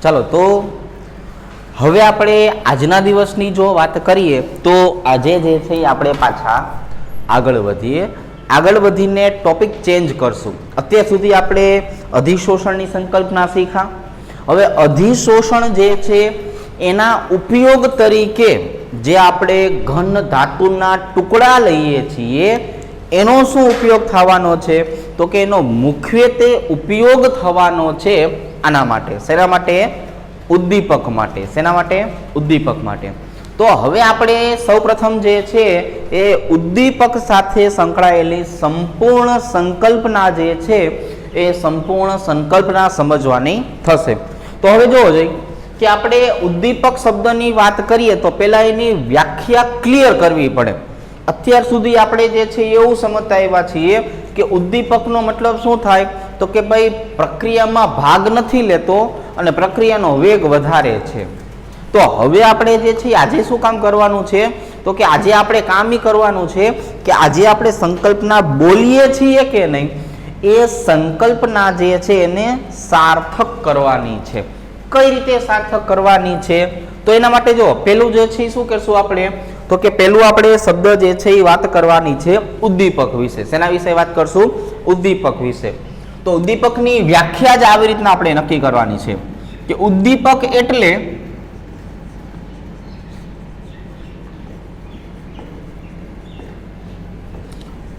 ચાલો તો હવે આપણે આજના દિવસની જો વાત કરીએ તો આજે જે છે આપણે પાછા આગળ વધીએ. આગળ વધીને ટોપિક ચેન્જ કરશું. અત્યાર સુધી આપણે અધિશોષણની સંકલ્પના શીખ્યા. હવે અધિશોષણ જે છે એના ઉપયોગ તરીકે જે આપણે ઘન ધાતુના ટુકડા લઈએ છીએ એનો શું ઉપયોગ થવાનો છે? તો કે એનો મુખ્યત્વે ઉપયોગ થવાનો છે આના માટે. શેના માટે? ઉદ્દીપક માટે. શેના માટે? ઉદ્દીપક માટે. તો હવે આપણે સૌપ્રથમ જે છે એ ઉદ્દીપક સાથે સંકળાયેલી સંપૂર્ણ સંકલ્પના જે છે એ સંપૂર્ણ સંકલ્પના સમજવાની થશે. તો હવે જોવો જોઈએ કે આપણે ઉદ્દીપક શબ્દની વાત કરીએ તો પહેલા એની વ્યાખ્યા ક્લિયર કરવી પડે. અત્યાર સુધી આપણે જે છે એવું સમજતા આવ્યા છીએ કે ઉદ્દીપકનો મતલબ શું થાય? તો કે ભાઈ પ્રક્રિયામાં ભાગ નથી લેતો અને પ્રક્રિયાનો વેગ વધારે છે. તો હવે આપણે જે છે આજે શું કામ કરવાનું છે? તો કે આજે આપણે કામ ઈ કરવાનું છે કે આજે આપણે સંકલ્પના બોલીએ છીએ કે નહીં એ સંકલ્પના જે છે એને સાર્થક કરવાની છે. કઈ રીતે સાર્થક કરવાની છે? તો એના માટે જો પેલું જે છે શું કરશું આપણે? તો કે પેલું આપણે શબ્દ જે છે એ વાત કરવાની છે ઉદ્દીપક વિશે. શેના વિશે વાત કરશું? ઉદ્દીપક વિશે. તો ઉદ્દીપકની વ્યાખ્યા જ આવી રીતના આપણે નક્કી કરવાની છે કે ઉદ્દીપક એટલે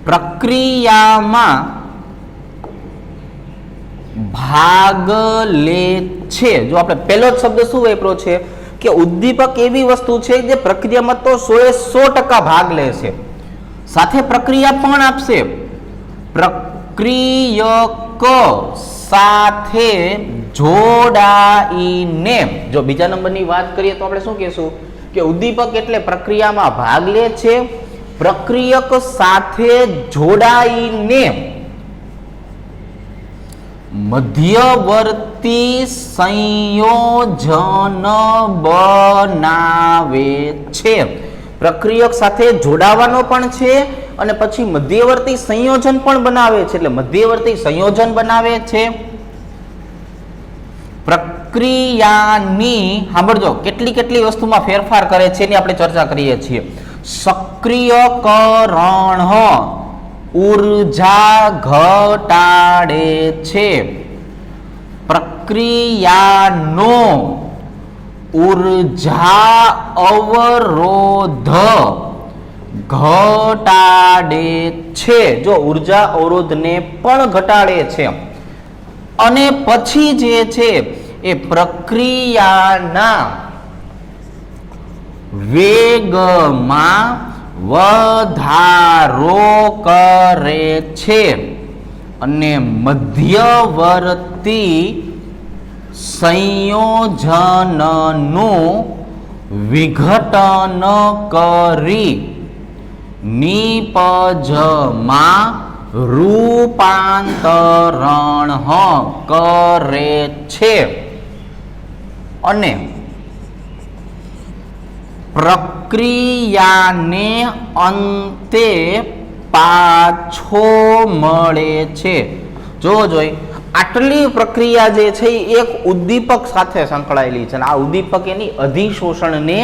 પ્રક્રિયામાં ભાગ લે છે. જો આપણે પહેલો જ શબ્દ શું વાપર્યો છે કે ઉદ્દીપક એવી વસ્તુ છે જે પ્રક્રિયામાં તો 100% ભાગ લે છે, સાથે પ્રક્રિયા પણ આપશે. પ્રક્રિયક સાથે જોડાઈને જો બીજા નંબરની વાત કરીએ તો આપણે શું કહેશું કે ઉદ્દીપક એટલે પ્રક્રિયામાં ભાગ લે છે, પ્રક્રિયક સાથે જોડાઈને મધ્યવર્તી સંયોજન બનાવે છે. પ્રક્રિયક સાથે જોડાવાનો પણ છે અને પછી મધ્યવર્તી સંયોજન પણ બનાવે છે. એટલે મધ્યવર્તી સંયોજન બનાવે છે. પ્રક્રિયાની સાંભળજો કેટલી વસ્તુમાં ફેરફાર કરે છે એની આપણે ચર્ચા કરીએ છીએ. સક્રિયકરણ ઉર્જા ઘટાડે છે. પ્રક્રિયાનો ઉર્જા અવરોધ ઘટાડે છે. જો ઉર્જા અવરોધને પણ ઘટાડે છે. અને પછી જે છે એ પ્રક્રિયાના વેગમાં વધારો કરે છે અને મધ્યવર્તી સંયોજનનું વિઘટન કરી નિપજમાં રૂપાંતરણ કરે છે અને પ્રક્રિયાને અંતે પાછો મળે છે. જોઈ આટલી પ્રક્રિયા જે છે એ એક ઉદ્દીપક સાથે સંકળાયેલી છે અને આ ઉદ્દીપક એની અધિશોષણને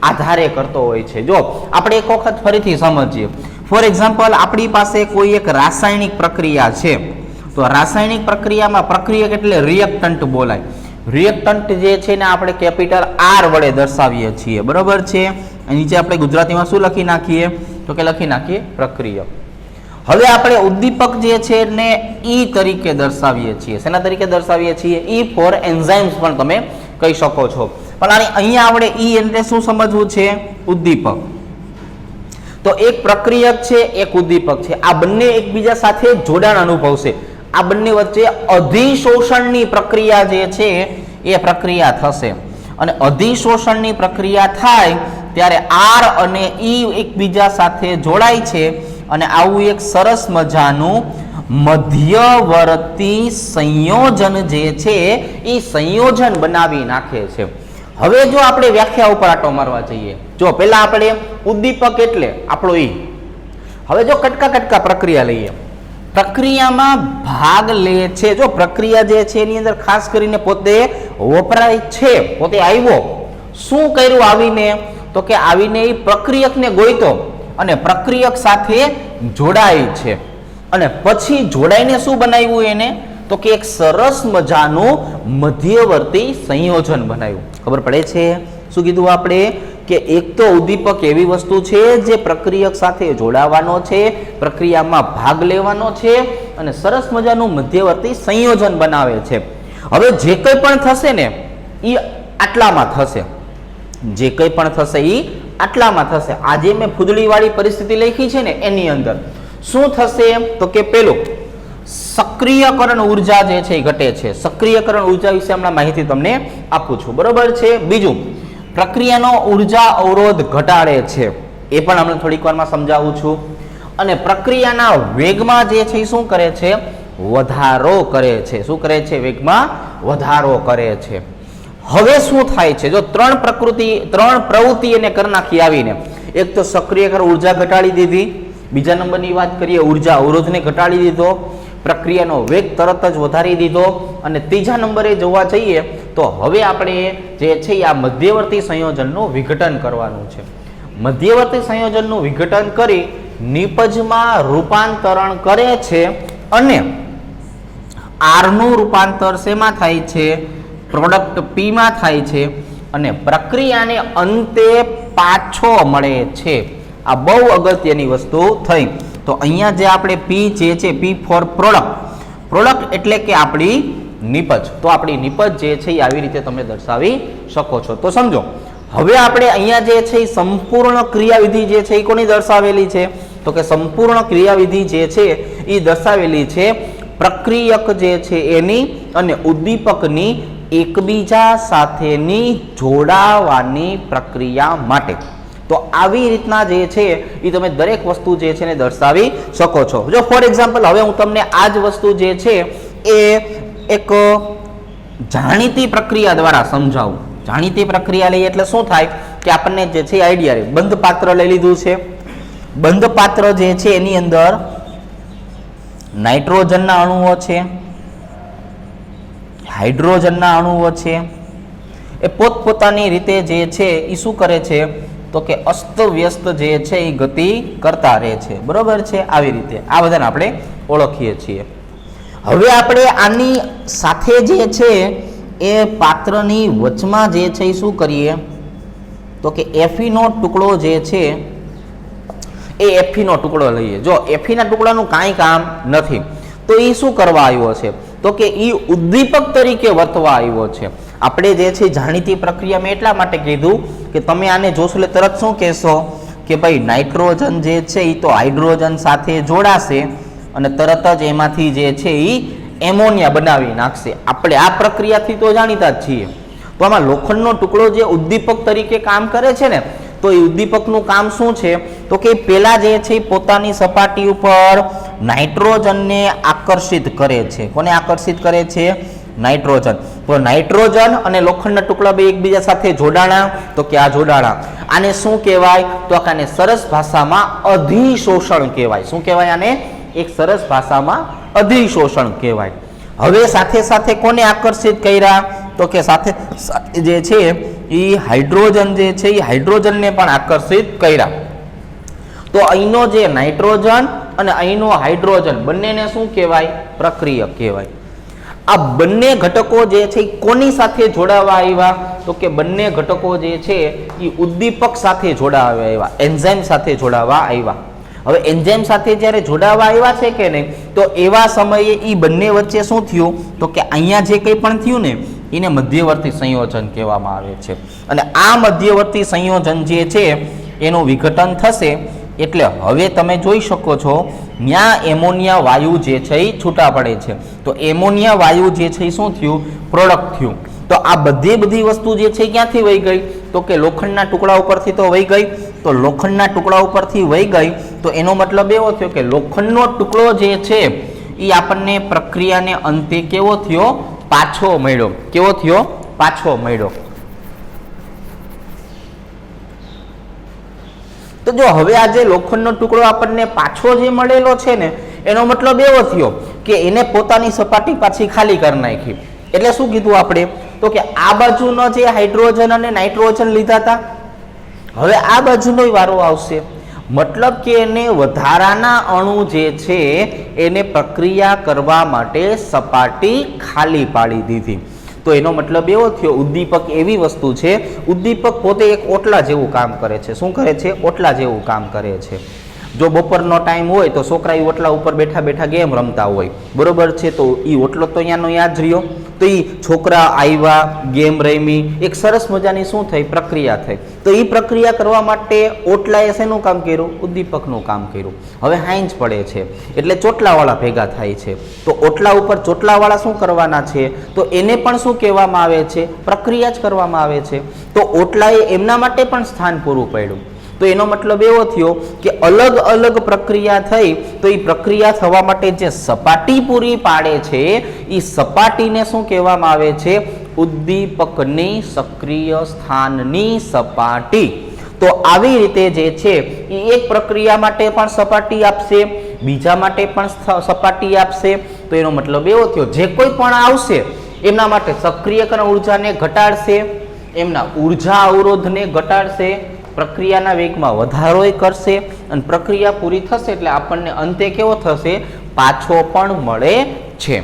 આધારે કરતો હોય છે. જો આપણે એક વખત ફરીથી સમજીએ. ફોર એક્ઝામ્પલ આપણી પાસે કોઈ એક રાસાયણિક પ્રક્રિયા છે તો રાસાયણિક પ્રક્રિયામાં પ્રક્રિયક એટલે રિએક્ટન્ટ બોલાય. રિએક્ટન્ટ જે છે ને આપણે કેપિટલ R વડે દર્શાવીએ છીએ, બરોબર છે. નીચે આપણે ગુજરાતીમાં શું લખી નાખીએ? તો કે લખી નાખીએ પ્રક્રિયક. હવે આપણે ઉદ્દીપક જે છે ને ઈ તરીકે દર્શાવીએ છીએ. શેના તરીકે દર્શાવીએ છીએ? ઈ ફોર એન્ઝાઇમ્સ પણ તમે કહી શકો છો. પણ અહીંયા આપણે ઈ એટલે શું સમજવું છે? ઉદ્દીપક. તો એક પ્રક્રિયક છે, એક ઉદ્દીપક છે. આ બંને એકબીજા સાથે જોડાણ અનુભવશે. આ બંને વચ્ચે અધિશોષણની પ્રક્રિયા જે છે એ પ્રક્રિયા થશે અને અધિશોષણની પ્રક્રિયા થાય ત્યારે R અને E એકબીજા સાથે જોડાય છે અને આવું એક સરસ મજાનું મધ્યવર્તી સંયોજન જે છે એ સંયોજન બનાવી નાખે છે. હવે જો આપણે વ્યાખ્યા ઉપર આટો મારવા જઈએ, જો પહેલા આપણે ઉદ્દીપક એટલે આપણો ઈ. હવે જો કટકા પ્રક્રિયા લઈએ પ્રક્રિયામાં ભાગ લે છે. જો પ્રક્રિયા જે છે એની અંદર ખાસ કરીને પોતે વપરાય છે, પોતે આવ્યો, શું કર્યું આવીને, તો કે આવીને એ પ્રક્રિયકને ગોઈતો અને પ્રક્રિયક સાથે જોડાય છે અને પછી જોડાઈને શું બનાવ્યું એને, તો કે એક સરસ મજાનું મધ્યવર્તી સંયોજન બનાવ્યું. ખબર પડે છે શું કીધું આપણે, કે એક તો ઉદ્દીપક એવી વસ્તુ છે જે પ્રક્રિયક સાથે જોડાવાનો છે, પ્રક્રિયામાં ભાગ લેવાનો છે અને સરસ મજાનું મધ્યવર્તી સંયોજન બનાવે છે. હવે જે કંઈ પણ થશે ને એ આટલામાં થશે, જે કંઈ પણ થશે એ આટલામાં થશે. આજે મેં ફૂદડીવાળી પરિસ્થિતિ લખી છે ને એની અંદર શું થશે, તો કે પેલું સક્રિયકરણ ઉર્જા જે છે એ ઘટે છે. સક્રિયકરણ ઉર્જા વિશે હમણાં માહિતી તમને આપું છું, બરોબર છે. બીજું, પ્રક્રિયાનો ઉર્જા અવરોધ ઘટાડે છે, એ પણ હમણાં થોડીક વારમાં સમજાવું છું. અને પ્રક્રિયાના વેગમાં જે છે એ શું કરે છે, વધારો કરે છે. શું કરે છે, વેગમાં વધારો કરે છે. હવે શું થાય છે, જો ત્રણ પ્રવૃત્તિ એને કરી નાખી આવીને, એક તો સક્રિયકરણ ઉર્જા ઘટાડી દીધી, બીજા નંબરની વાત કરીએ ઉર્જા અવરોધને ઘટાડી દીધો, પ્રક્રિયાનો વેગ તરત જ વધારી દીધો અને ત્રીજા નંબરે જોવા જઈએ તો હવે આપણે જે છે આ મધ્યવર્તી સંયોજનનું વિઘટન કરવાનું છે. મધ્યવર્તી સંયોજનનું વિઘટન કરી નિપજમાં રૂપાંતરણ કરે છે અને આર નું રૂપાંતર શેમાં થાય છે, પ્રોડક્ટ પી માં થાય છે અને પ્રક્રિયાને અંતે પાછો મળે છે. આ બહુ અગત્યની વસ્તુ થઈ. તો અહીંયા જે આપણે પી જે છે, પી ફોર પ્રોડક્ટ એટલે કે આપણી નિપજ. તો આપણી નિપજ જે છે એ આવી રીતે તમે દર્શાવી શકો છો. તો સમજો હવે આપણે અહીંયા જે છે એ સંપૂર્ણ ક્રિયાવિધિ જે છે એ કોની દર્શાવેલી છે, તો કે સંપૂર્ણ ક્રિયાવિધિ જે છે એ દર્શાવેલી છે પ્રક્રિયક જે છે એની અને ઉદ્દીપકની એકબીજા સાથેની જોડાવાની પ્રક્રિયા માટે. તો આવી રીતના જે છે એ તમે દરેક વસ્તુ જે છે ને દર્શાવી શકો છો. જો ફોર એક્ઝામ્પલ હવે હું તમને આ જ વસ્તુ જે છે એ એક જાણીતી પ્રક્રિયા દ્વારા સમજાવું. જાણીતી પ્રક્રિયા લઈએ એટલે શું થાય કે આપણને જે છે આઈડિયા રહે. બંધ પાત્ર લઈ લીધું છે, બંધ પાત્ર જે છે એની અંદર નાઇટ્રોજનના અણુઓ છે, હાઇડ્રોજનના અણુઓ છે, એ પોતપોતાની રીતે જે છે એ શું કરે છે, તો કે અસ્તવ્યસ્ત જે છે એ ગતિ કરતા રહે છે, બરોબર છે. આવી રીતે આ બધાને આપણે ઓળખીએ છીએ. હવે આપણે આની સાથે જે છે એ પાત્રની વચમાં જે છે એ શું કરીએ, તો કે એફીનો ટુકડો જે છે એ એફીનો ટુકડો લઈએ. જો એફીના ટુકડાનું કાંઈ કામ નથી તો એ શું કરવા આવ્યો છે, તો કે એ ઉદ્દીપક તરીકે વર્તવા આવ્યો છે. આપણે જે છે જાણીતી પ્રક્રિયા મેં એટલા માટે કીધું કે તમે આને જોશો એટલે તરત શું કહેશો કે ભાઈ નાઇટ્રોજન જે છે એ તો હાઇડ્રોજન સાથે જોડાશે અને તરત જ એમાંથી જે છે એ એમોનિયા બનાવી નાખશે. આપણે આ પ્રક્રિયાથી તો જાણીતા જ છીએ. તો આમાં લોખંડનો ટુકડો જે ઉદ્દીપક તરીકે કામ કરે છે ને, તો એ ઉદ્દીપકનું કામ શું છે, તો કે પેલા જે છે પોતાની સપાટી ઉપર નાઇટ્રોજનને આકર્ષિત કરે છે. કોને આકર્ષિત કરે છે, નાઇટ્રોજન. તો નાઇટ્રોજન અને લોખંડના ટુકડા બે એકબીજા સાથે જોડાણા, તો કે આ જોડાણા. આને શું કહેવાય, તો આને સરસ ભાષામાં અધિશોષણ કહેવાય. શું કહેવાય આને, એક સરસ ભાષામાં અધિશોષણ કહેવાય. હવે સાથે સાથે કોને આકર્ષિત કર્યા, તો કે સાથે જે છે એ હાઇડ્રોજન જે છે એ હાઇડ્રોજનને પણ આકર્ષિત કર્યા. તો અહીંનો જે નાઇટ્રોજન અને અહીંનો હાઇડ્રોજન બંનેને શું કહેવાય, પ્રક્રિયક કહેવાય. આ બંને ઘટકો જે છે એ કોની સાથે જોડાવા આવ્યા, તો કે બંને ઘટકો જે છે એ ઉદ્દીપક સાથે જોડાવા આવ્યા, એન્ઝાઇમ સાથે જોડાવા આવ્યા. હવે એન્ઝાઇમ સાથે જ્યારે જોડાવા આવ્યા છે કે નહીં, તો એવા સમયે એ બંને વચ્ચે શું થયું, તો કે અહીંયા જે કંઈ પણ થયું ને એને મધ્યવર્તી સંયોજન કહેવામાં આવે છે. અને આ મધ્યવર્તી સંયોજન જે છે એનું વિઘટન થશે એટલે હવે તમે જોઈ શકો છો ત્યાં એમોનિયા વાયુ જે છે એ છૂટા પડે છે. તો એમોનિયા વાયુ જે છે એ શું થયું, પ્રોડક્ટ થયું. તો આ બધી વસ્તુ જે છે ક્યાંથી વહી ગઈ, તો કે લોખંડના ટુકડા ઉપરથી તો વહી ગઈ. તો લોખંડના ટુકડા ઉપરથી વહી ગઈ તો એનો મતલબ એવો થયો કે લોખંડનો ટુકડો જે છે એ આપણને પ્રક્રિયાને અંતે કેવો થયો, પાછો મળ્યો. કેવો થયો, પાછો મળ્યો. તો જો હવે આ જે લોખંડનો ટુકડો આપણને પાછો જે મળેલો છે ને એનો મતલબ એવો થયો કે એને પોતાની સપાટી પાછી ખાલી કરી નાખી. એટલે શું કીધું આપણે? તો કે આ બાજુનો જે હાઇડ્રોજન અને નાઇટ્રોજન લીધા હતા, હવે આ બાજુનો વારો આવશે. મતલબ કે એને વધારાના અણુ જે છે એને પ્રક્રિયા કરવા માટે સપાટી ખાલી પાડી દીધી. તો એનો મતલબ એવો થયો, ઉદ્દીપક એવી વસ્તુ છે, ઉદ્દીપક પોતે એક ઓટલા જેવું કામ કરે છે. શું કરે છે? ઓટલા જેવું કામ કરે છે. જો બપોરનો ટાઈમ હોય તો છોકરા એ ઓટલા ઉપર બેઠા બેઠા ગેમ રમતા હોય, બરોબર છે, તો એ ઓટલો તો અહીંયાનો યાદ રહ્યો. તો એ છોકરા આવ્યા, ગેમ રમી, એક સરસ મજાની શું થઈ? પ્રક્રિયા થઈ. તો એ પ્રક્રિયા કરવા માટે ઓટલાએ શેનું કામ કર્યું? ઉદ્દીપકનું કામ કર્યું. હવે હાંજ પડે છે એટલે ચોટલાવાળા ભેગા થાય છે. તો ઓટલા ઉપર ચોટલાવાળા શું કરવાના છે? તો એને પણ શું કહેવામાં આવે છે? પ્રક્રિયા જ કરવામાં આવે છે. તો ઓટલાએ એમના માટે પણ સ્થાન પૂરું પાડ્યું. તો એનો મતલબ એવો થયો કે અલગ અલગ પ્રક્રિયા થઈ, તો એ પ્રક્રિયા થવા માટે જે સપાટી પૂરી પાડે છે એ સપાટીને શું કહેવામાં આવે છે? ઉદ્દીપકની સક્રિય સ્થાનની સપાટી. તો આવી રીતે જે છે એ એક પ્રક્રિયા માટે પણ સપાટી આપશે, બીજા માટે પણ સપાટી આપશે. તો એનો મતલબ એવો થયો જે કોઈ પણ આવશે એમના માટે સક્રિયકરણ ઉર્જાને ઘટાડશે, એમના ઉર્જા અવરોધને ઘટાડશે, પ્રક્રિયાના વેગમાં વધારો કરશે, અને પ્રક્રિયા પૂરી થશે એટલે આપણને અંતે કેવો થશે? પાછો પણ મળે છે.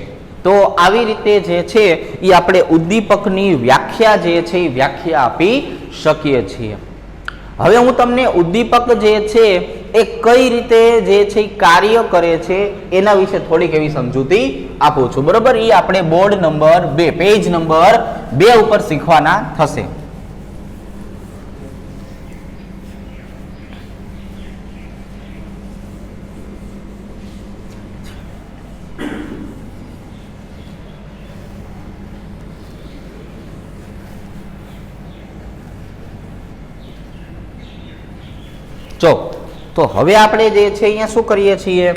તો આવી રીતે જે છે એ આપણે ઉદ્દીપકની વ્યાખ્યા જે છે એ વ્યાખ્યા આપી શકીએ છીએ. હવે હું તમને ઉદ્દીપક જે છે એ કઈ રીતે જે છે કાર્ય કરે છે એના વિશે થોડીક એવી સમજૂતી આપું છું, બરોબર? એ આપણે બોર્ડ નંબર 2, પેજ નંબર 2 ઉપર શીખવાના થશે. તો હવે આપણે જે છે અહીંયા શું કરીએ છીએ?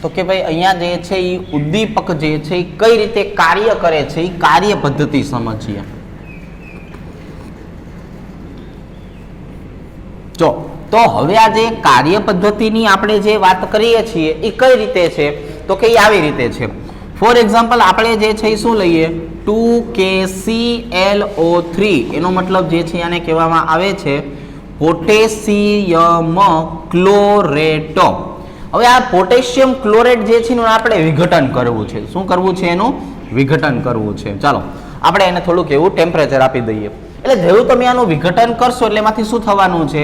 તો કે ભાઈ અહીંયા જે છે એ ઉદ્દીપક જે છે એ કઈ રીતે કાર્ય કરે છે એ કાર્ય પદ્ધતિ સમજીએ. તો હવે આ જે કાર્ય પદ્ધતિની આપણે જે વાત કરીએ છીએ એ કઈ રીતે છે? તો કે એ આવી રીતે છે. ફોર એક્ઝામ્પલ આપણે જે છે એ શું લઈએ? 2KClO3 એનો મતલબ જે છે આને કહેવામાં આવે છે પોટેશિયમ ક્લોરેટ. હવે આ પોટેશિયમ ક્લોરેટ જે છે એનું આપણે વિઘટન કરવું છે. શું કરવું છે? એનું વિઘટન કરવું છે. ચાલો આપણે એને થોડુંક એવું ટેમ્પરેચર આપી દઈએ. એટલે જેવું તમે આનું વિઘટન કરશો એટલે એમાંથી શું થવાનું છે?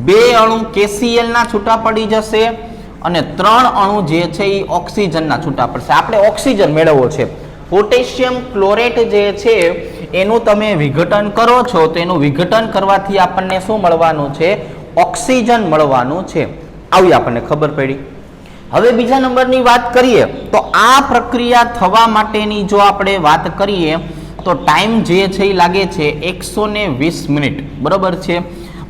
2 અણુ KCl ના છૂટા પડી જશે અને 3 અણુ જે છે એ ઓક્સિજનના છૂટા પડશે. આપણે ઓક્સિજન મેળવવો છે. પોટેશિયમ ક્લોરેટ જે છે એનું તમે વિઘટન કરો છો તો એનું વિઘટન કરવાથી આપણને શું મળવાનું છે? ઓક્સિજન મળવાનું છે. આવી આપણને ખબર પડી. હવે બીજા નંબરની વાત કરીએ તો આ પ્રક્રિયા થવા માટેની જો આપણે વાત કરીએ તો ટાઈમ જે છે એ લાગે છે 120 મિનિટ, બરોબર છે?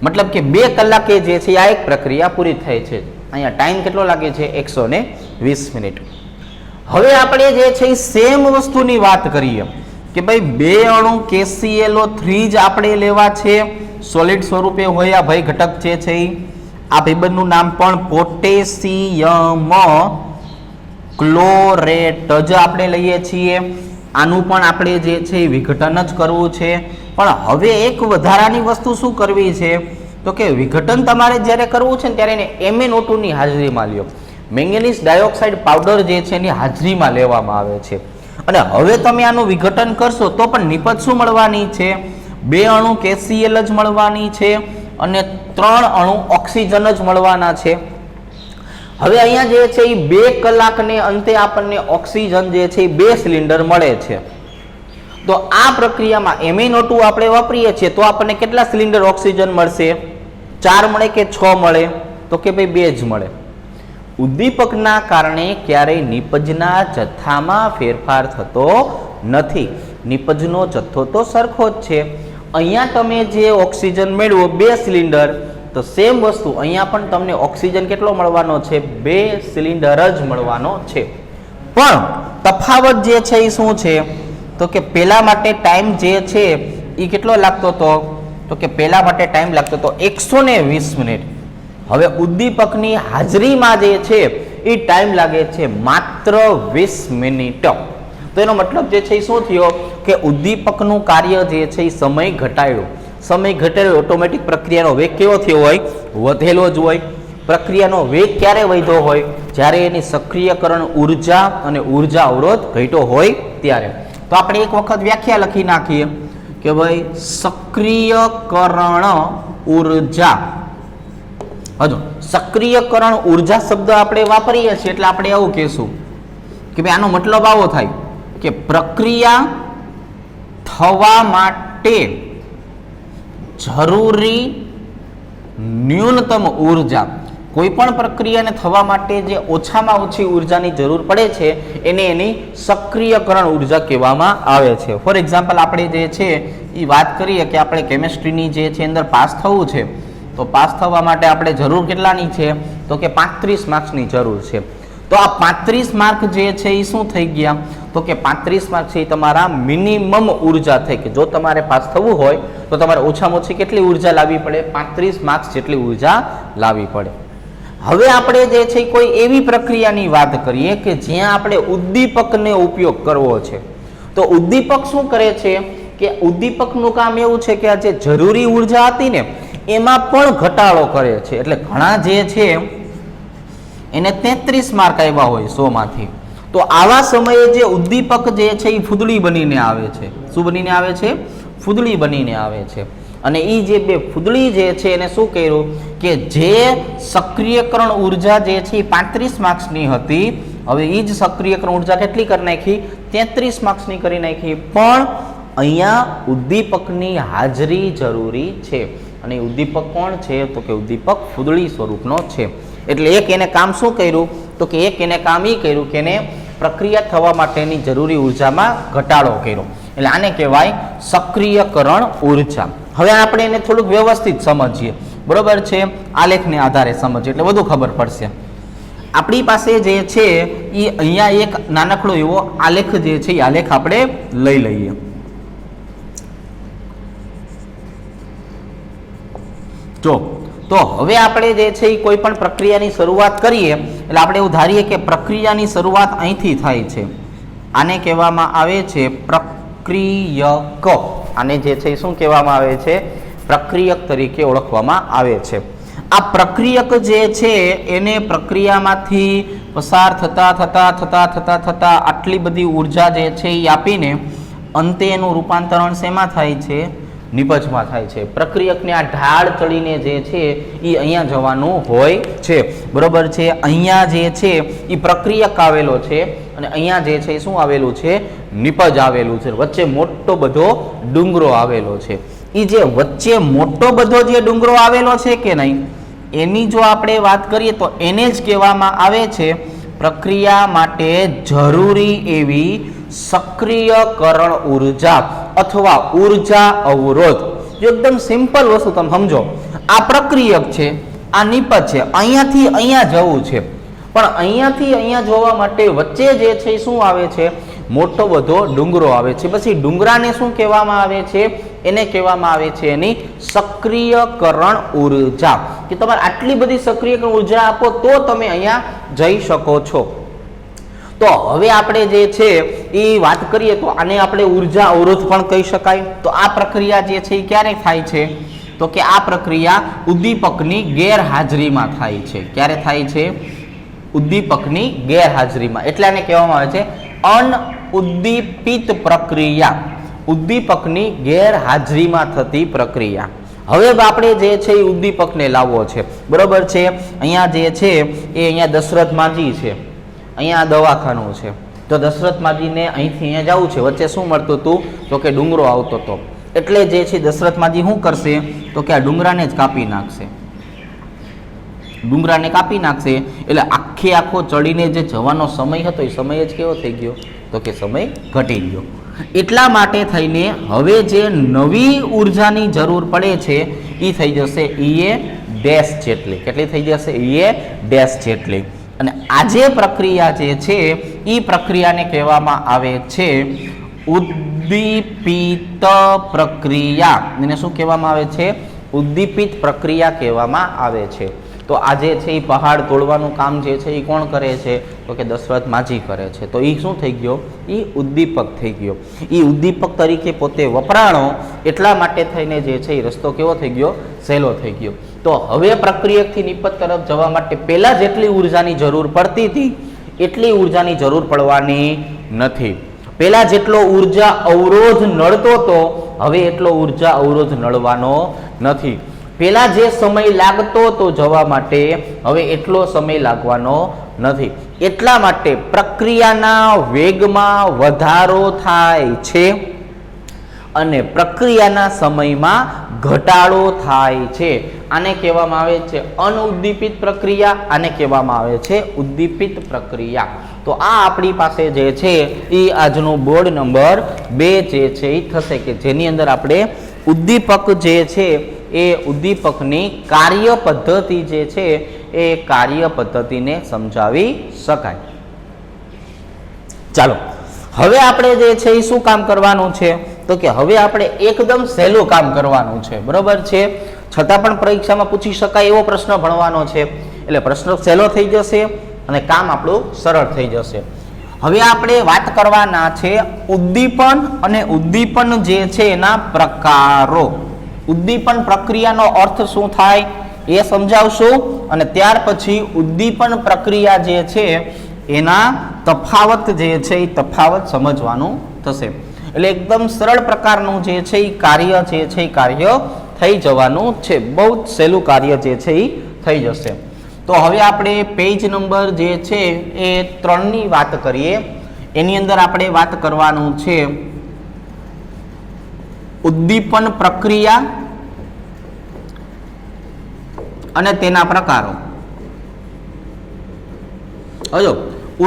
મતલબ કે 2 કલાકે જે છે આ એક પ્રક્રિયા પૂરી થાય છે. અહીંયા ટાઈમ કેટલો લાગે છે? 120 મિનિટ. હવે આપણે જે છે એ સેમ વસ્તુની વાત કરીએ કે ભાઈ 2 અણુ KClO3 જ આપણે લેવા છે, સોલિડ સ્વરૂપે હોય ભાઈ ઘટક જે છે આ ભાઈબંધનું નામ પણ પોટેશિયમ ક્લોરેટ જ આપણે લઈએ છીએ. આનું પણ આપણે જે છે વિઘટન જ કરવું છે. પણ હવે એક વધારાની વસ્તુ શું કરવી છે? તો કે વિઘટન તમારે જ્યારે કરવું છે ને ત્યારે એને MnO2 ની હાજરીમાં લ્યો. મેંગેનીઝ ડાયોક્સાઇડ પાવડર જે છે એની હાજરીમાં લેવામાં આવે છે. અને હવે તમે આનું વિઘટન કરશો તો પણ નિપજ શું મળવાની છે? 2 અણુ KCl જ મળવાની છે અને 3 અણુ ઓક્સિજન જ મળવાના છે. હવે અહીંયા જે છે એ 2 કલાકને અંતે આપણને ઓક્સિજન જે છે એ 2 સિલિન્ડર મળે છે. તો આ પ્રક્રિયામાં MnO2 આપણે વાપરીએ છીએ તો આપણને કેટલા સિલિન્ડર ઓક્સિજન મળશે? 4 મળે કે 6 મળે? તો કે ભાઈ 2 જ મળે. ઉદ્દીપકના કારણે ક્યારેય નિપજના જથ્થામાં ફેરફાર થતો નથી. નિપજનો જથ્થો તો સરખો જ છે. અહીંયા તમે જે ઓક્સિજન મેળવો 2 સિલિન્ડર, તો સેમ વસ્તુ અહીંયા પણ તમને ઓક્સિજન કેટલો મળવાનો છે? 2 સિલિન્ડર જ મળવાનો છે. પણ તફાવત જે છે એ શું છે? તો કે પહેલા માટે ટાઈમ જે છે એ કેટલો લાગતો હતો? તો કે પહેલા માટે ટાઈમ લાગતો હતો 120 મિનિટ. હવે ઉદ્દીપકની હાજરીમાં જે છે એ ટાઈમ લાગે છે માત્ર 20 મિનિટ. તો એનો મતલબ જે છે એ શું થયો કે ઉદ્દીપકનું કાર્ય જે છે એ સમય ઘટાડ્યો. ઓટોમેટિક પ્રક્રિયાનો વેગ કેવો થયો હોય? વધેલો જ હોય. પ્રક્રિયાનો વેગ ક્યારે વધ્યો હોય? જ્યારે એની સક્રિયકરણ ઉર્જા અને ઉર્જા અવરોધ ઘટ્યો હોય ત્યારે. તો આપણે એક વખત વ્યાખ્યા લખી નાખીએ કે ભાઈ સક્રિયકરણ ઉર્જા. હજુ સક્રિયકરણ ઉર્જા શબ્દ આપણે વાપરીએ છીએ એટલે આપણે એવું કહેશું કે ભાઈ આનો મતલબ આવો થાય કે પ્રક્રિયા થવા માટે જરૂરી ન્યૂનતમ ઉર્જા. કોઈ પણ પ્રક્રિયાને થવા માટે જે ઓછામાં ઓછી ઉર્જાની જરૂર પડે છે એને એની સક્રિયકરણ ઉર્જા કહેવામાં આવે છે. ફોર એક્ઝામ્પલ આપણે જે છે એ વાત કરીએ કે આપણે કેમેસ્ટ્રીની જે છે અંદર પાસ થવું છે, તો પાસ થવા માટે આપણે જરૂર કેટલાની છે? તો કે 35 માર્ક્સની જરૂર છે. તો આ 35 માર્ક જે છે એ શું થઈ ગયા? તો કે 35 માર્ક છે એ તમારા મિનિમમ ઉર્જા થઈ કે જો તમારે પાસ થવું હોય તો તમારે ઓછામાં ઓછી કેટલી ઉર્જા લાવવી પડે? 35 માર્ક્સ જેટલી ઉર્જા લાવવી પડે. હવે આપણે જે છે કોઈ એવી પ્રક્રિયાની વાત કરીએ કે જ્યાં આપણે ઉદ્દીપકને ઉપયોગ કરવો છે. તો ઉદ્દીપક શું કરે છે કે ઉદ્દીપકનું કામ એવું છે કે આ જે જરૂરી ઉર્જા હતી ને એમાં પણ ઘટાડો કરે છે. એટલે ઘણા જે છે એને 33 માર્ક આવ્યા હોય 100 માંથી. તો આવા સમયે જે ઉદ્દીપક જે છે એ ફૂદડી બનીને આવે છે. શું બનીને આવે છે? ફૂદડી બનીને આવે છે. અને એ જે બે ફૂદડી જે છે એને શું કર્યું કે જે સક્રિયકરણ ઉર્જા જે છે એ 35 માર્ક્સની હતી, હવે એ જ સક્રિયકરણ ઉર્જા કેટલી કરી નાખી? 33 માર્ક્સની કરી નાખી. પણ અહીંયા ઉદ્દીપકની હાજરી જરૂરી છે. અને ઉદ્દીપક કોણ છે? તો કે ઉદ્દીપક ફૂદડી સ્વરૂપનો છે. એટલે એક એને કામ શું કર્યું? તો કે એક એને કામ એ કર્યું કે એને પ્રક્રિયા થવા માટેની જરૂરી ઉર્જામાં ઘટાડો કર્યો. એટલે આને કહેવાય સક્રિયકરણ ઉર્જા. હવે આપણે એને થોડુંક વ્યવસ્થિત સમજીએ, બરોબર છે? આલેખને આધારે સમજીએ એટલે વધુ ખબર પડશે. આપણી પાસે જે છે એ અહીંયા એક નાનકડો એવો આલેખ જે છે એ આલેખ આપણે લઈ લઈએ. જો તો હવે આપણે જે છે એ કોઈ પણ પ્રક્રિયાની શરૂઆત કરીએ એટલે આપણે એવું ધારીએ કે પ્રક્રિયાની શરૂઆત અહીંથી થાય છે. આને કહેવામાં આવે છે પ્રક્રિયક. આને જે છે શું કહેવામાં આવે છે? પ્રક્રિયક તરીકે ઓળખવામાં આવે છે. આ પ્રક્રિયક જે છે એને પ્રક્રિયામાંથી પસાર થતા આટલી બધી ઉર્જા જે છે એ આપીને અંતે એનું રૂપાંતરણ શેમાં થાય છે? નિપજમાં થાય છે. પ્રક્રિયકને આ ઢાળ ચડીને જે છે એ અહીંયા જવાનું હોય છે, બરોબર છે? અહીંયા જે છે એ પ્રક્રિયક આવેલો છે અને અહીંયા જે છે એ શું આવેલું છે? નિપજ આવેલું છે. વચ્ચે મોટો બધો ડુંગરો આવેલો છે. એ જે વચ્ચે મોટો બધો જે ડુંગરો આવેલો છે કે નહીં, એની જો આપણે વાત કરીએ તો એને જ કહેવામાં આવે છે પ્રક્રિયા માટે જરૂરી એવી સક્રિયકરણ ઉર્જા અથવા ઉર્જા અવરોધ. જો એકદમ સિમ્પલ વસ્તુ તમે સમજો, આ પ્રક્રિયક છે, આ નિપજ છે, અહીંયાથી અહીંયા જવું છે, પણ અહીંયાથી અહીંયા જવા માટે વચ્ચે જે છે એ શું આવે છે? મોટો બધો ડુંગરો આવે છે. પછી ડુંગરાને શું કહેવામાં આવે છે? એને કહેવામાં આવે છે એની સક્રિયકરણ ઉર્જા. કે તમારે આટલી બધી સક્રિયકરણ ઉર્જા આપો તો તમે અહીંયા જઈ શકો છો. તો હવે આપણે જે છે એ વાત કરીએ તો આને આપણે ઉર્જા અવરોધ પણ કહી શકાય. તો આ પ્રક્રિયા જે છે એ ક્યારે થાય છે? તો કે આ પ્રક્રિયા ઉદ્દીપકની ગેરહાજરીમાં થાય છે. ક્યારે થાય છે? ઉદ્દીપકની ગેરહાજરીમાં. એટલે આને કહેવામાં આવે છે અનઉદ્દીપિત પ્રક્રિયા. ઉદ્દીપકની ગેરહાજરીમાં થતી પ્રક્રિયા. હવે આપણે જે છે એ ઉદ્દીપકને લાવવો છે, બરોબર છે? અહીંયા જે છે એ અહીંયા દશરથ માંજી છે, અહીંયા દવાખાનું છે. તો દશરથ માજીને અહીંથી અહીંયા જવું છે, વચ્ચે શું મળતું હતું? તો કે ડુંગરો આવતો હતો. એટલે જે છે દશરથ માજી શું કરશે? તો કે આ ડુંગરાને જ કાપી નાખશે. ડુંગરાને કાપી નાખશે એટલે આખો ચડીને જે જવાનો સમય હતો એ સમય જ કેવો થઈ ગયો? તો કે સમય ઘટી ગયો. એટલા માટે થઈને હવે જે નવી ઉર્જાની જરૂર પડે છે એ થઈ જશે ઈએ ડેશ જેટલી. કેટલી થઈ જશે? ઈએ ડેશ જેટલી. અને આ જે પ્રક્રિયા જે છે એ પ્રક્રિયાને કહેવામાં આવે છે ઉદ્દીપિત પ્રક્રિયા. એને શું કહેવામાં આવે છે? ઉદ્દીપિત પ્રક્રિયા કહેવામાં આવે છે. તો આ જે છે એ પહાડ તોડવાનું કામ જે છે એ કોણ કરે છે? તો કે દશરથ માજી કરે છે. તો એ શું થઈ ગયો? એ ઉદ્દીપક થઈ ગયો. એ ઉદ્દીપક તરીકે પોતે વપરાણો એટલા માટે થઈને જે છે એ રસ્તો કેવો થઈ ગયો? સહેલો થઈ ગયો. તો હવે પ્રક્રિયકથી નિપજ તરફ જવા માટે પહેલા જેટલી ઉર્જાની જરૂર પડતી હતી એટલી ઉર્જાની જરૂર પડવાની નથી. પહેલા જેટલો ઉર્જા અવરોધ નડતો હતો હવે એટલો ઉર્જા અવરોધ નડવાનો નથી. પહેલા જે સમય લાગતો હતો જવા માટે હવે એટલો સમય લાગવાનો નથી. એટલા માટે પ્રક્રિયાના વેગમાં વધારો થાય છે અને પ્રક્રિયાના સમયમાં ઘટાડો થાય છે. આને કહેવામાં આવે છે અનઉદ્દીપિત પ્રક્રિયા, આને કહેવામાં આવે છે ઉદ્દીપિત પ્રક્રિયા. તો આ આપણી પાસે જે છે એ આજનો બોર્ડ નંબર 2 જે છે એ થશે કે જેની અંદર આપણે ઉદ્દીપક જે છે એ ઉદ્દીપકની કાર્ય પદ્ધતિ જે છે એ કાર્ય પદ્ધતિને સમજાવી શકાય. ચાલો હવે આપણે જે છે એ શું કામ કરવાનું છે? તો કે હવે આપણે એકદમ સહેલું કામ કરવાનું છે. બરોબર છે? છતાં પણ પરીક્ષામાં પૂછી શકાય એવો પ્રશ્ન ભણવાનો છે. એટલે પ્રશ્ન સહેલો થઈ જશે અને કામ આપણું સરળ થઈ જશે. હવે આપણે વાત કરવાના છે ઉદ્દીપન અને ઉદ્દીપન જે છે એના પ્રકારો. ઉદ્દીપન પ્રક્રિયાનો અર્થ શું થાય એ સમજાવશું અને ત્યાર પછી ઉદ્દીપન પ્રક્રિયા જે છે એના તફાવત જે છે એ તફાવત સમજવાનું થશે. એટલે એકદમ સરળ પ્રકારનું જે છે એ કાર્ય જે છે એ કાર્ય થઈ જવાનું છે. બહુ જ સહેલું કાર્ય જે છે એ થઈ જશે. તો હવે આપણે પેજ નંબર જે છે એ 3 ની વાત કરીએ. એની અંદર આપણે વાત કરવાનું છે ઉદ્દીપન પ્રક્રિયા અને તેના પ્રકારો. હવે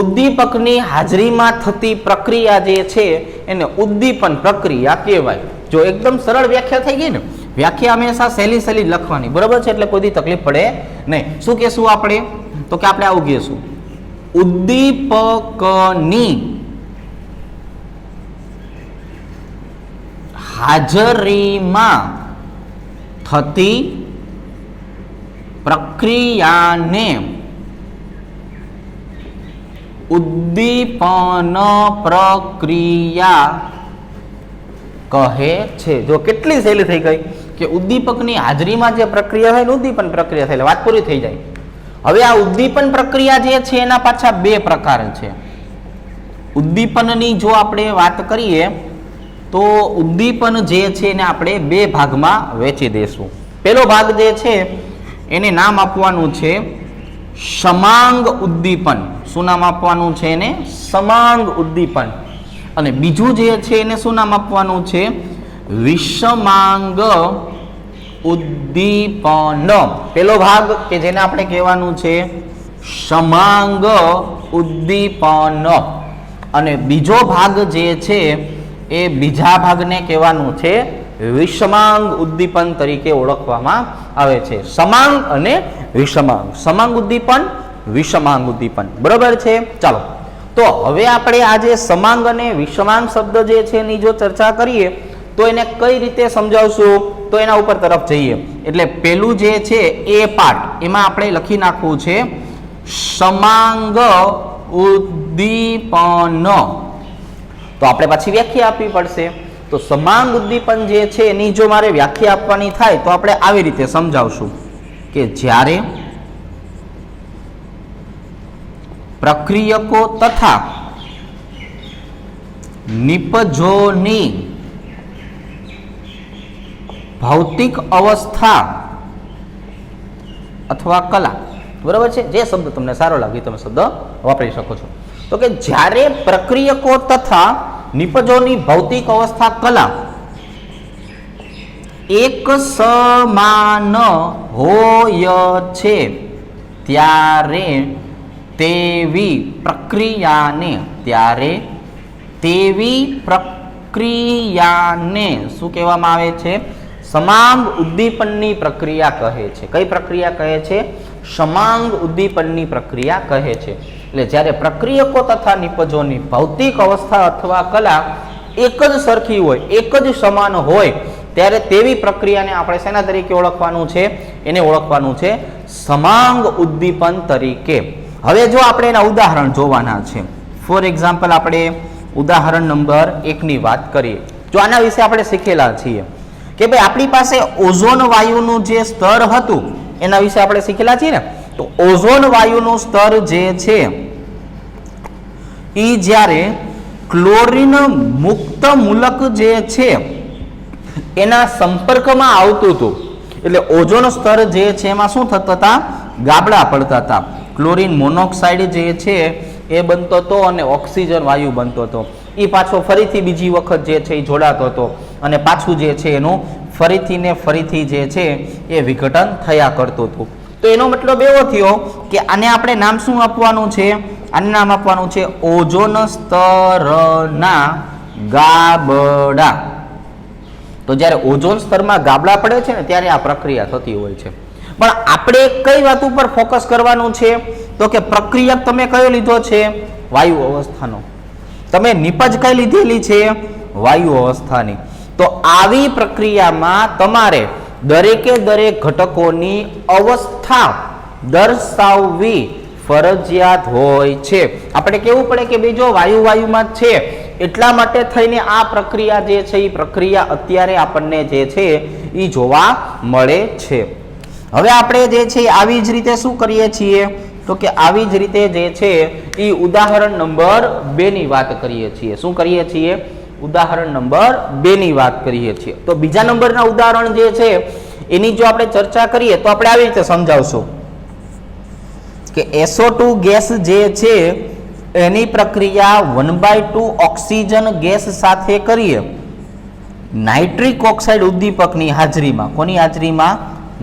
ઉદ્દીપકની હાજરીમાં થતી પ્રક્રિયા જે છે એને ઉદ્દીપન પ્રક્રિયા કહેવાય. જો એકદમ સરળ વ્યાખ્યા થઈ ગઈ ને, વ્યાખ્યા હંમેશા સહેલી સહેલી લખવાની. બરોબર છે? એટલે કોઈ તકલીફ પડે નહીં. શું કહેશું આપણે? તો કે આપણે આવું કહેશું ઉદ્દીપકની હાજરીમાં થતી પ્રક્રિયાને ઉદ્દીપન પ્રક્રિયા કહે છે. જો કેટલી સહેલી થઈ ગઈ કે ઉદ્દીપકની હાજરીમાં જે પ્રક્રિયા થાય ઉદ્દીપન પ્રક્રિયા થાય, વાત પૂરી થઈ જાય. હવે આ ઉદ્દીપન પ્રક્રિયા જે છે એના પાછા 2 પ્રકાર છે. ઉદ્દીપનની જો આપણે વાત કરીએ તો ઉદ્દીપન જે છે એને આપણે 2 ભાગમાં વહેંચી દઈશું. પહેલો ભાગ જે છે એને નામ આપવાનું છે સમાંગ ઉદ્દીપન. શું નામ આપવાનું છે એને? સમાંગ ઉદ્દીપન. અને બીજું જે છે એને શું નામ આપવાનું છે? વિષમાંગ ઉદ્દીપન. પહેલો ભાગ કે જેને આપણે કહેવાનું છે સમાંગ ઉદ્દીપન અને બીજો ભાગ જે છે એ બીજા ભાગને કહેવાનું છે વિષમાંગ ઉદ્દીપન તરીકે ઓળખવામાં આવે છે. સમાંગ અને વિષમાંગ. સમાંગ ઉદ્દીપન, વિષમાંગ ઉદ્દીપન. બરોબર છે? ચાલો તો હવે આપણે આ જે સમાંગ અને વિષમાંગ શબ્દ જે છે એની જો ચર્ચા કરીએ તો એને કઈ રીતે સમજાવશું? તો એના ઉપર તરફ જઈએ. એટલે પેલું જે છે એ પાર્ટ એમાં આપણે લખી નાખવું છે સમાંગ ઉદ્દીપન. તો આપણે પાછી વ્યાખ્યા આપવી પડશે. તો સમાંગ ઉદ્દીપન જે છે એની જો મારે વ્યાખ્યા આપવાની થાય તો આપણે આવી રીતે સમજાવશું કે જ્યારે પ્રક્રિયકો તથા નિપજોની ભૌતિક અવસ્થા અથવા કલા. બરાબર છે? જે શબ્દ તમને સારો લાગે તમે શબ્દ વાપરી શકો છો. તો કે જ્યારે પ્રક્રિયકો તથા નિપજોની ભૌતિક અવસ્થા કલા એક સમાન હોય છે ત્યારે તેવી પ્રક્રિયાને શું કહેવામાં આવે છે? સમાંગ ઉદ્દીપનની પ્રક્રિયા કહે છે. કઈ પ્રક્રિયા કહે છે? સમાંગ ઉદ્દીપનની પ્રક્રિયા કહે છે. એટલે જ્યારે પ્રક્રિયકો તથા નિપજોની ભૌતિક અવસ્થા અથવા કલા એક જ સરખી હોય, એક જ સમાન હોય ત્યારે તેવી પ્રક્રિયાને આપણે શેના તરીકે ઓળખવાનું છે? એને ઓળખવાનું છે સમાંગ ઉદ્દીપન તરીકે. હવે જો આપણે એના ઉદાહરણ જોવાના છે. ફોર એક્ઝામ્પલ આપણે ઉદાહરણ નંબર 1 ની વાત કરીએ. જો આના વિશે આપણે શીખેલા છીએ કે ભાઈ આપણી પાસે ઓઝોન વાયુનું જે સ્તર હતું એના વિશે આપણે શીખેલા છીએ ને. તો ઓઝોન વાયુનું સ્તર જે છે એ જ્યારે ક્લોરીન મુક્ત મૂલક જે છે એના સંપર્કમાં આવતું હતું એટલે ઓઝોન સ્તર જે છે એમાં શું થતા હતા? ગાબડા પડતા હતા. ક્લોરીન મોનોક્સાઇડ જે છે એ બનતો હતો અને ઓક્સિજન વાયુ બનતો હતો. એ પાછો ફરીથી બીજી વખત જે છે એ જોડાતો હતો અને પાછું જે છે એનું ફરીથી ને ફરીથી જે છે એ વિઘટન થયા કરતું હતું. તો એનો મતલબ એવો થયો કે આને આપણે નામ શું આપવાનું છે? આને નામ આપવાનું છે ઓઝોન સ્તરના ગાબડા. તો જ્યારે ઓઝોન સ્તરમાં ગાબડા પડે છે ને ત્યારે આ પ્રક્રિયા થતી હોય છે. પણ આપણે કઈ વાત ઉપર ફોકસ કરવાનું છે? તો કે પ્રક્રિયા તમે કયો લીધો છે? વાયુ અવસ્થાનો. તમે નિપજ કઈ લીધેલી છે? વાયુ અવસ્થાની. તો આવી પ્રક્રિયામાં તમારે દરેકે દરેક ઘટકોની અવસ્થા દર્શાવવી ફરજિયાત હોય છે. આપણે કેવું પડે કે બીજો વાયુમાં જ છે એટલા માટે થઈને આ પ્રક્રિયા જે છે એ પ્રક્રિયા અત્યારે આપણને જે છે એ જોવા મળે છે. હવે આપણે જે છે આવી જ રીતે શું કરીએ છીએ? તો કે આવી જ રીતે જે છે એ ઉદાહરણ નંબર 2 ની વાત કરીએ છીએ. શું કરીએ છીએ? ઉદાહરણ નંબર 2 ની વાત કરીએ છીએ. તો બીજા નંબરના ઉદાહરણ જે છે એની જો આપણે ચર્ચા કરીએ તો આપણે આવી રીતે સમજાવશું કે SO2 ગેસ જે છે એની પ્રક્રિયા 1/2 ઓક્સિજન ગેસ સાથે કરીએ નાઇટ્રિક ઓક્સાઇડ ઉદ્દીપકની હાજરીમાં. કોની હાજરીમાં?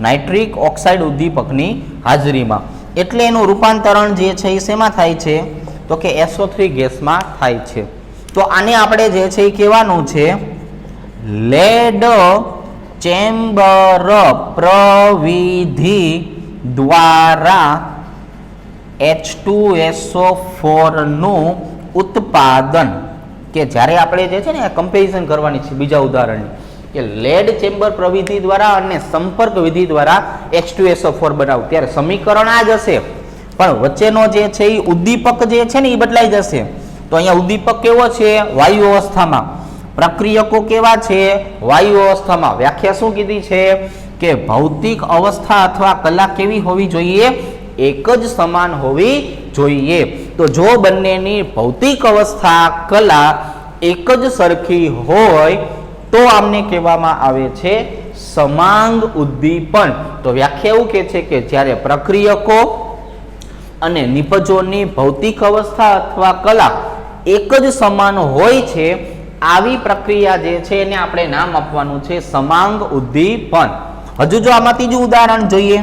નાઇટ્રિક ઓક્સાઇડ ઉદ્દીપકની હાજરીમાં. એટલે એનું રૂપાંતરણ જે છે એ શેમાં થાય છે? તો કે SO3 ગેસમાં થાય છે. તો આને આપણે જે છે એ કહેવાનું છે લેડ ચેમ્બર પ્રવિધિ દ્વારા H2SO4 નું ઉત્પાદન. કે જ્યારે આપણે જે છે ને કમ્પેરિઝન કરવાની છે બીજા ઉદાહરણની કે લેડ ચેમ્બર પ્રવિધિ દ્વારા અને સંપર્ક વિધિ દ્વારા H2SO4 બનાવું ત્યારે સમીકરણ આ જ હશે પણ વચ્ચેનો જે છે એ ઉદ્દીપક જે છે ને એ બદલાઈ જશે. તો અહીંયા ઉદ્દીપક કેવો છે? વાયુ અવસ્થામાં. પ્રક્રિયકો કેવા છે? વાયુ અવસ્થામાં. વ્યાખ્યા શું કીધી છે? કે ભૌતિક અવસ્થા અથવા કલા કેવી હોવી જોઈએ? એક જ સમાન હોવી જોઈએ. તો જો બંનેની ભૌતિક અવસ્થા કલા એક જ સરખી હોય તો આમને કહેવામાં આવે છે સમાંગ ઉદ્દીપન. તો વ્યાખ્યા એવું કહે છે કે જ્યારે પ્રક્રિયકો અને નિપજોની ભૌતિક અવસ્થા અથવા કલા એક જ સમાન હોય છે આવી પ્રક્રિયા જે છે એને આપણે નામ આપવાનું છે સમાંગ ઉદ્દીપન. હજુ જો આમાં ત્રીજું ઉદાહરણ જોઈએ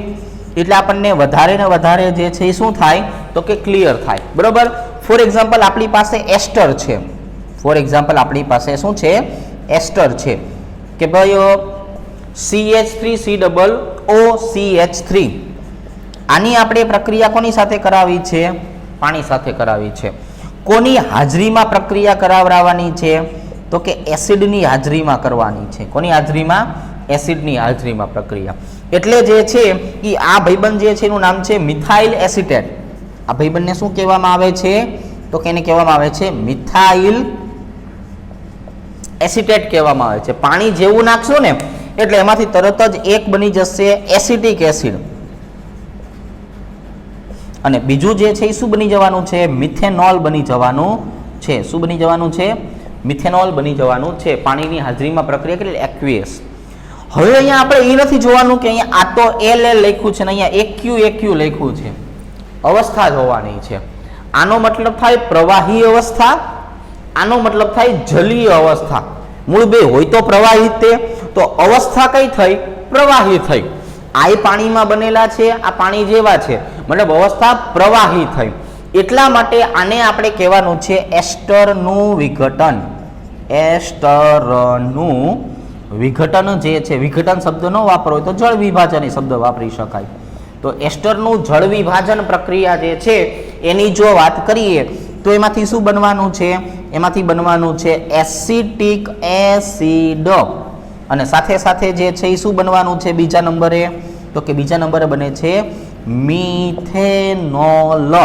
એટલે આપણને વધારે ને વધારે જે છે એ શું થાય? તો કે ક્લિયર થાય. બરોબર. ફોર એક્ઝામ્પલ આપણી પાસે એસ્ટર છે. ફોર એક્ઝામ્પલ આપણી પાસે શું છે? એસ્ટર છે કે ભાઈ CH3COOCH3 આની આપણે પ્રક્રિયા કોની સાથે કરાવી છે? પાણી સાથે કરાવી છે. કોની હાજરીમાં પ્રક્રિયા કરાવવાની છે? તો કે એસિડની હાજરીમાં કરવાની છે. કોની હાજરીમાં? એસિડની હાજરીમાં પ્રક્રિયા. એટલે જે છે એ આ ભાઈબંધ જે છે એનું નામ છે મિથાઇલ એસિટેટ. આ ભાઈબંધને શું કહેવામાં આવે છે? તો કે એને કહેવામાં આવે છે મિથાઇલ એસિટેટ કહેવામાં આવે છે. પાણી જેવું નાખશો ને એટલે એમાંથી તરત જ એક બની જશે એસિટિક એસિડ અને બીજું જે છે એ શું બની જવાનું છે? મિથેનોલ બની જવાનું છે. શું બની જવાનું છે? મિથેનોલ બની જવાનું છે. પાણીની હાજરીમાં પ્રક્રિયા કરી એક્યુએસ. હવે અહીંયા આપણે એ નથી જોવાનું કે અહીંયા આ તો L લખ્યું છે ને અહીંયા AQ લખ્યું છે. અવસ્થા જોવાની છે. આનો મતલબ થાય પ્રવાહી અવસ્થા, આનો મતલબ થાય જલીય અવસ્થા. મૂળ બે હોય તો પ્રવાહી તે, તો અવસ્થા કઈ થઈ? પ્રવાહી થઈ. આ પાણીમાં બનેલા છે, આ પાણી જેવા છે, મતલબ અવસ્થા પ્રવાહી થઈ. એટલા માટે આને આપણે કહેવાનું છે એસ્ટરનું વિઘટન. એસ્ટરનું વિઘટન જે છે, વિઘટન શબ્દ ન વાપરો હોય તો જળ વિભાજન શબ્દ વાપરી શકાય. તો એસ્ટરનું જળ વિભાજન પ્રક્રિયા જે છે એની જો વાત કરીએ તો એમાંથી શું બનવાનું છે? એમાંથી બનવાનું છે એસિટિક એસિડ. અને સાથે સાથે જે છે એ શું બનવાનું છે બીજા નંબરે, તો કે બીજા નંબરે બને છે મિથેનોલ,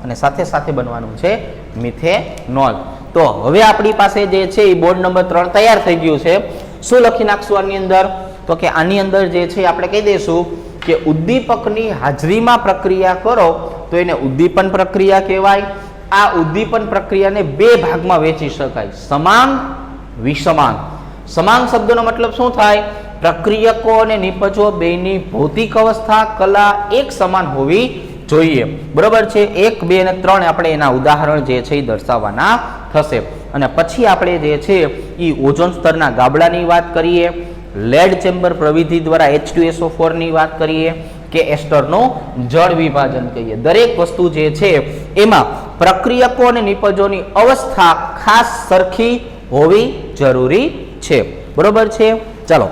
અને સાથે સાથે બનવાનું છે મિથેનોલ. તો હવે આપણી પાસે જે છે એ બોર્ડ નંબર 3 તૈયાર થઈ ગયું છે. શું લખી નાખશું આની અંદર, તો કે આની અંદર જે છે આપણે કહી દઈશું કે ઉદ્દીપકની હાજરીમાં પ્રક્રિયા કરો તો એને ઉદ્દીપન પ્રક્રિયા કહેવાય. આ ઉદ્દીપન પ્રક્રિયાને બે ભાગમાં વહેંચી શકાય, સમાંગ, વિષમાંગ. સમાંગ શબ્દનો મતલબ શું થાય, પ્રક્રિયકો અને નિપજો બેની ભૌતિક અવસ્થા કલા એક સમાન હોવી જોઈએ. બરોબર છે. 1, 2 અને 3 આપણે એના ઉદાહરણ જે છે એ દર્શાવવાના થશે. અને પછી આપણે જે છે એ ઓઝોન સ્તરના ગાબડાની વાત કરીએ, લેડ ચેમ્બર પ્રવિધિ દ્વારા H2SO4 ની વાત કરીએ, કે એસ્ટરનું જળ વિભાજન કહીએ. દરેક વસ્તુ જે છે એમાં પ્રક્રિયકો અને નિપજોની અવસ્થા ખાસ સરખી હોવી જરૂરી છે. બરોબર છે. ચાલો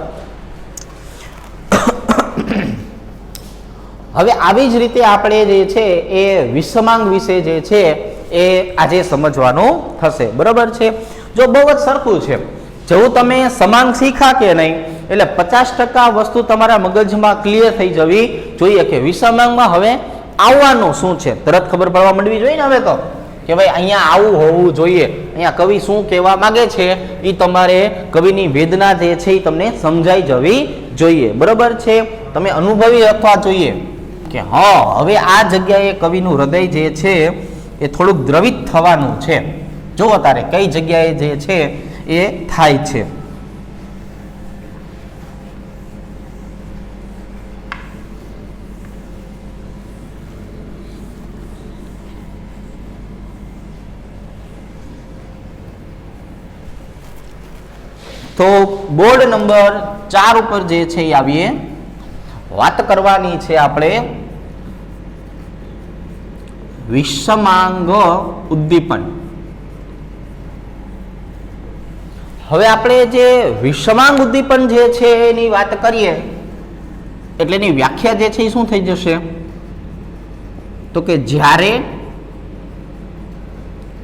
હવે આવી જ રીતે આપણે જે છે એ વિષમાંગ વિશે જે છે એ આજે સમજવાનું થશે. બરોબર છે. જો બહુ જ સરખું છે, જેવું તમે સમાંગ શીખા કે નહીં એટલે 50% વસ્તુ તમારા મગજમાં ક્લિયર થઈ જવી જોઈએ કે વિષમાંગમાં હવે આવવાનું શું છે, તરત ખબર પડવા માંડવી જોઈએ ને હવે તો, કે ભાઈ અહીંયા આવું હોવું જોઈએ, અહીંયા કવિ શું કહેવા માંગે છે એ તમારે કવિની વેદના જે છે એ તમને સમજાઈ જવી જોઈએ. બરોબર છે. તમે અનુભવી અથવા જોઈએ કે હા હવે આ જગ્યાએ કવિનું હૃદય જે છે એ થોડુંક દ્રવિત થવાનું છે. જુઓ તારે કઈ જગ્યાએ જે છે એ થાય છે. તો બોર્ડ નંબર 4 ઉપર જે છે એ આવીએ, વાત કરવાની છે આપણે વિષમાંગ ઉદ્દીપન. હવે આપણે જે વિષમાંગ ઉદ્દીપન જે છે એની વાત કરીએ એટલે એની વ્યાખ્યા જે છે એ શું થઈ જશે, તો કે જ્યારે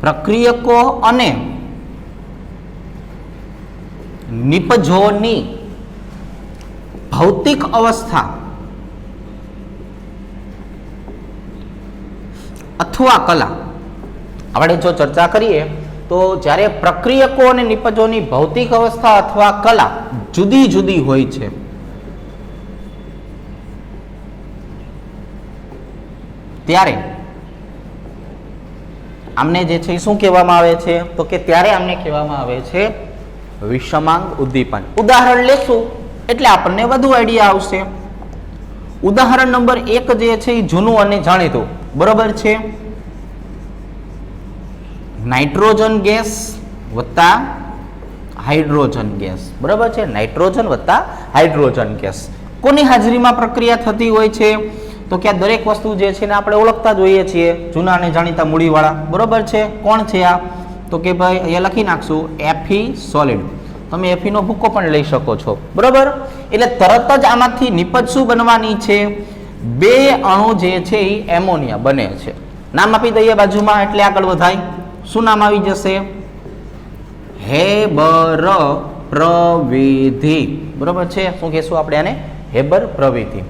પ્રક્રિયકો અને નિપજોની ભૌતિક અવસ્થા અથવા કલા, આપણે જો ચર્ચા કરીએ તો જ્યારે પ્રક્રિયકો અને નિપજોની ભૌતિક અવસ્થા અથવા કલા જુદી જુદી હોય છે ત્યારે આમને જે છે શું કહેવામાં આવે છે, તો કે ત્યારે આમને કહેવામાં આવે છે વિષમાંગ ઉદ્દીપન. ઉદાહરણ લેશું એટલે આપણને વધુ આઈડિયા આવશે. ઉદાહરણ નંબર 1 જે છે એ જૂનું અને જાણીતું. બરોબર છે. નાઇટ્રોજન ગેસ વત્તા હાઇડ્રોજન ગેસ. બરોબર છે. નાઇટ્રોજન વત્તા હાઇડ્રોજન ગેસ કોની હાજરીમાં પ્રક્રિયા થતી હોય છે, તો કે આ દરેક વસ્તુ જે છે ને આપણે ઓળખતા જોઈએ છીએ, જૂના અને જાણીતા મૂડીવાળા. બરોબર છે. કોણ છે આ, તો કે ભાઈ અહીંયા લખી નાખશું Fe સોલિડ. તમે Fe નો ભૂકો પણ લઈ શકો છો. બરોબર. એટલે તરત જ આમાંથી નિપજ શું બનવાની છે, 2 અણુ જે છે એ એમોનિયા બને છે. નામ આપી દઈએ બાજુમાં એટલે આગળ વધાય. શું નામ આવી જશે, હેબર પ્રવિધિ. બરોબર છે. શું કહેશું આપણે આને, હેબર પ્રવિધિ.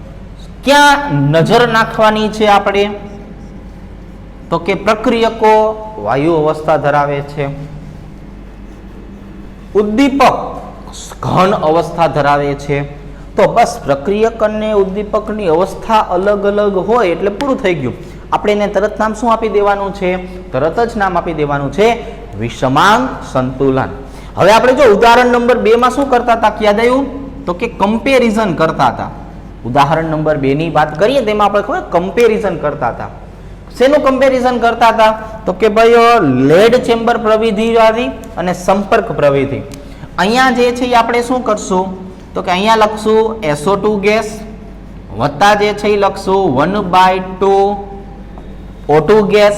ક્યાં નજર નાખવાની છે આપણે, તો કે પ્રક્રિયકો વાયુ અવસ્થા ધરાવે છે, ઉદ્દીપક ઘન અવસ્થા ધરાવે છે. તો બસ પ્રક્રિયક અને ઉદ્દીપકની અવસ્થા અલગ અલગ હોય એટલે પૂરું થઈ ગયું. આપણે એને તરત નામ શું આપી દેવાનું છે, તરત જ નામ આપી દેવાનું છે વિષમાંગ સંતુલન. હવે આપણે જો ઉદાહરણ નંબર 2 માં શું કરતા હતા, યાદ આવ્યું, તો કે કમ્પેરિઝન કરતા હતા. ઉદાહરણ નંબર 2 ની વાત કરીએ તેમાં આપણે ખબર કમ્પેરિઝન કરતા હતા. શેનું કમ્પેરિઝન કરતા હતા, તો કે ભાઈ લેડ ચેમ્બર પ્રવિધિ વાળી અને સંપર્ક પ્રવિધિ. અહીંયા જે છે એ આપણે શું કરશું, તો કે અહીંયા લખશું SO2 ગેસ વત્તા જે છે એ લખશું 1/2 O2 ગેસ.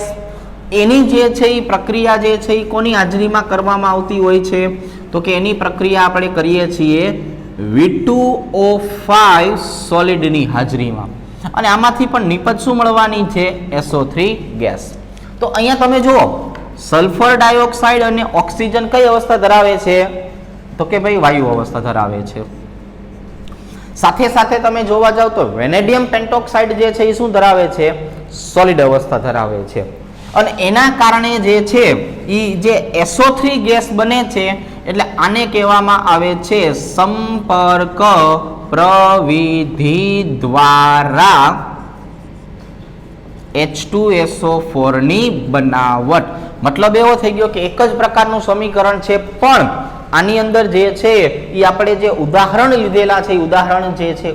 એની જે છે એ પ્રક્રિયા જે છે એ કોની હાજરીમાં કરવામાં આવતી હોય છે, તો કે એની પ્રક્રિયા આપણે કરીએ છીએ V2O5 સોલિડની હાજરીમાં. અને આમાંથી પણ નિપજ શું મળવાની છે, SO3 ગેસ. તો અહીંયા તમે જુઓ સલ્ફર ડાયોક્સાઇડ અને ઓક્સિજન કઈ અવસ્થા ધરાવે છે, તો કે ભાઈ વાયુ અવસ્થા ધરાવે છે. સાથે સાથે તમે જોવા જાવ તો વેનેડિયમ પેન્ટોક્સાઇડ જે છે એ શું ધરાવે છે? સોલિડ અવસ્થા ધરાવે છે. અને એના કારણે જે છે એ જે SO3 ગેસ બને છે એટલે આને કહેવામાં આવે છે સંપર્ક પ્રવિધિ દ્વારા H2SO4 ની બનાવટ. મતલબ એવો થઈ ગયો કે એક જ પ્રકારનું સમીકરણ છે, પણ આની અંદર જે છે એ આપણે જે ઉદાહરણ લીધેલા છે, ઉદાહરણ જે છે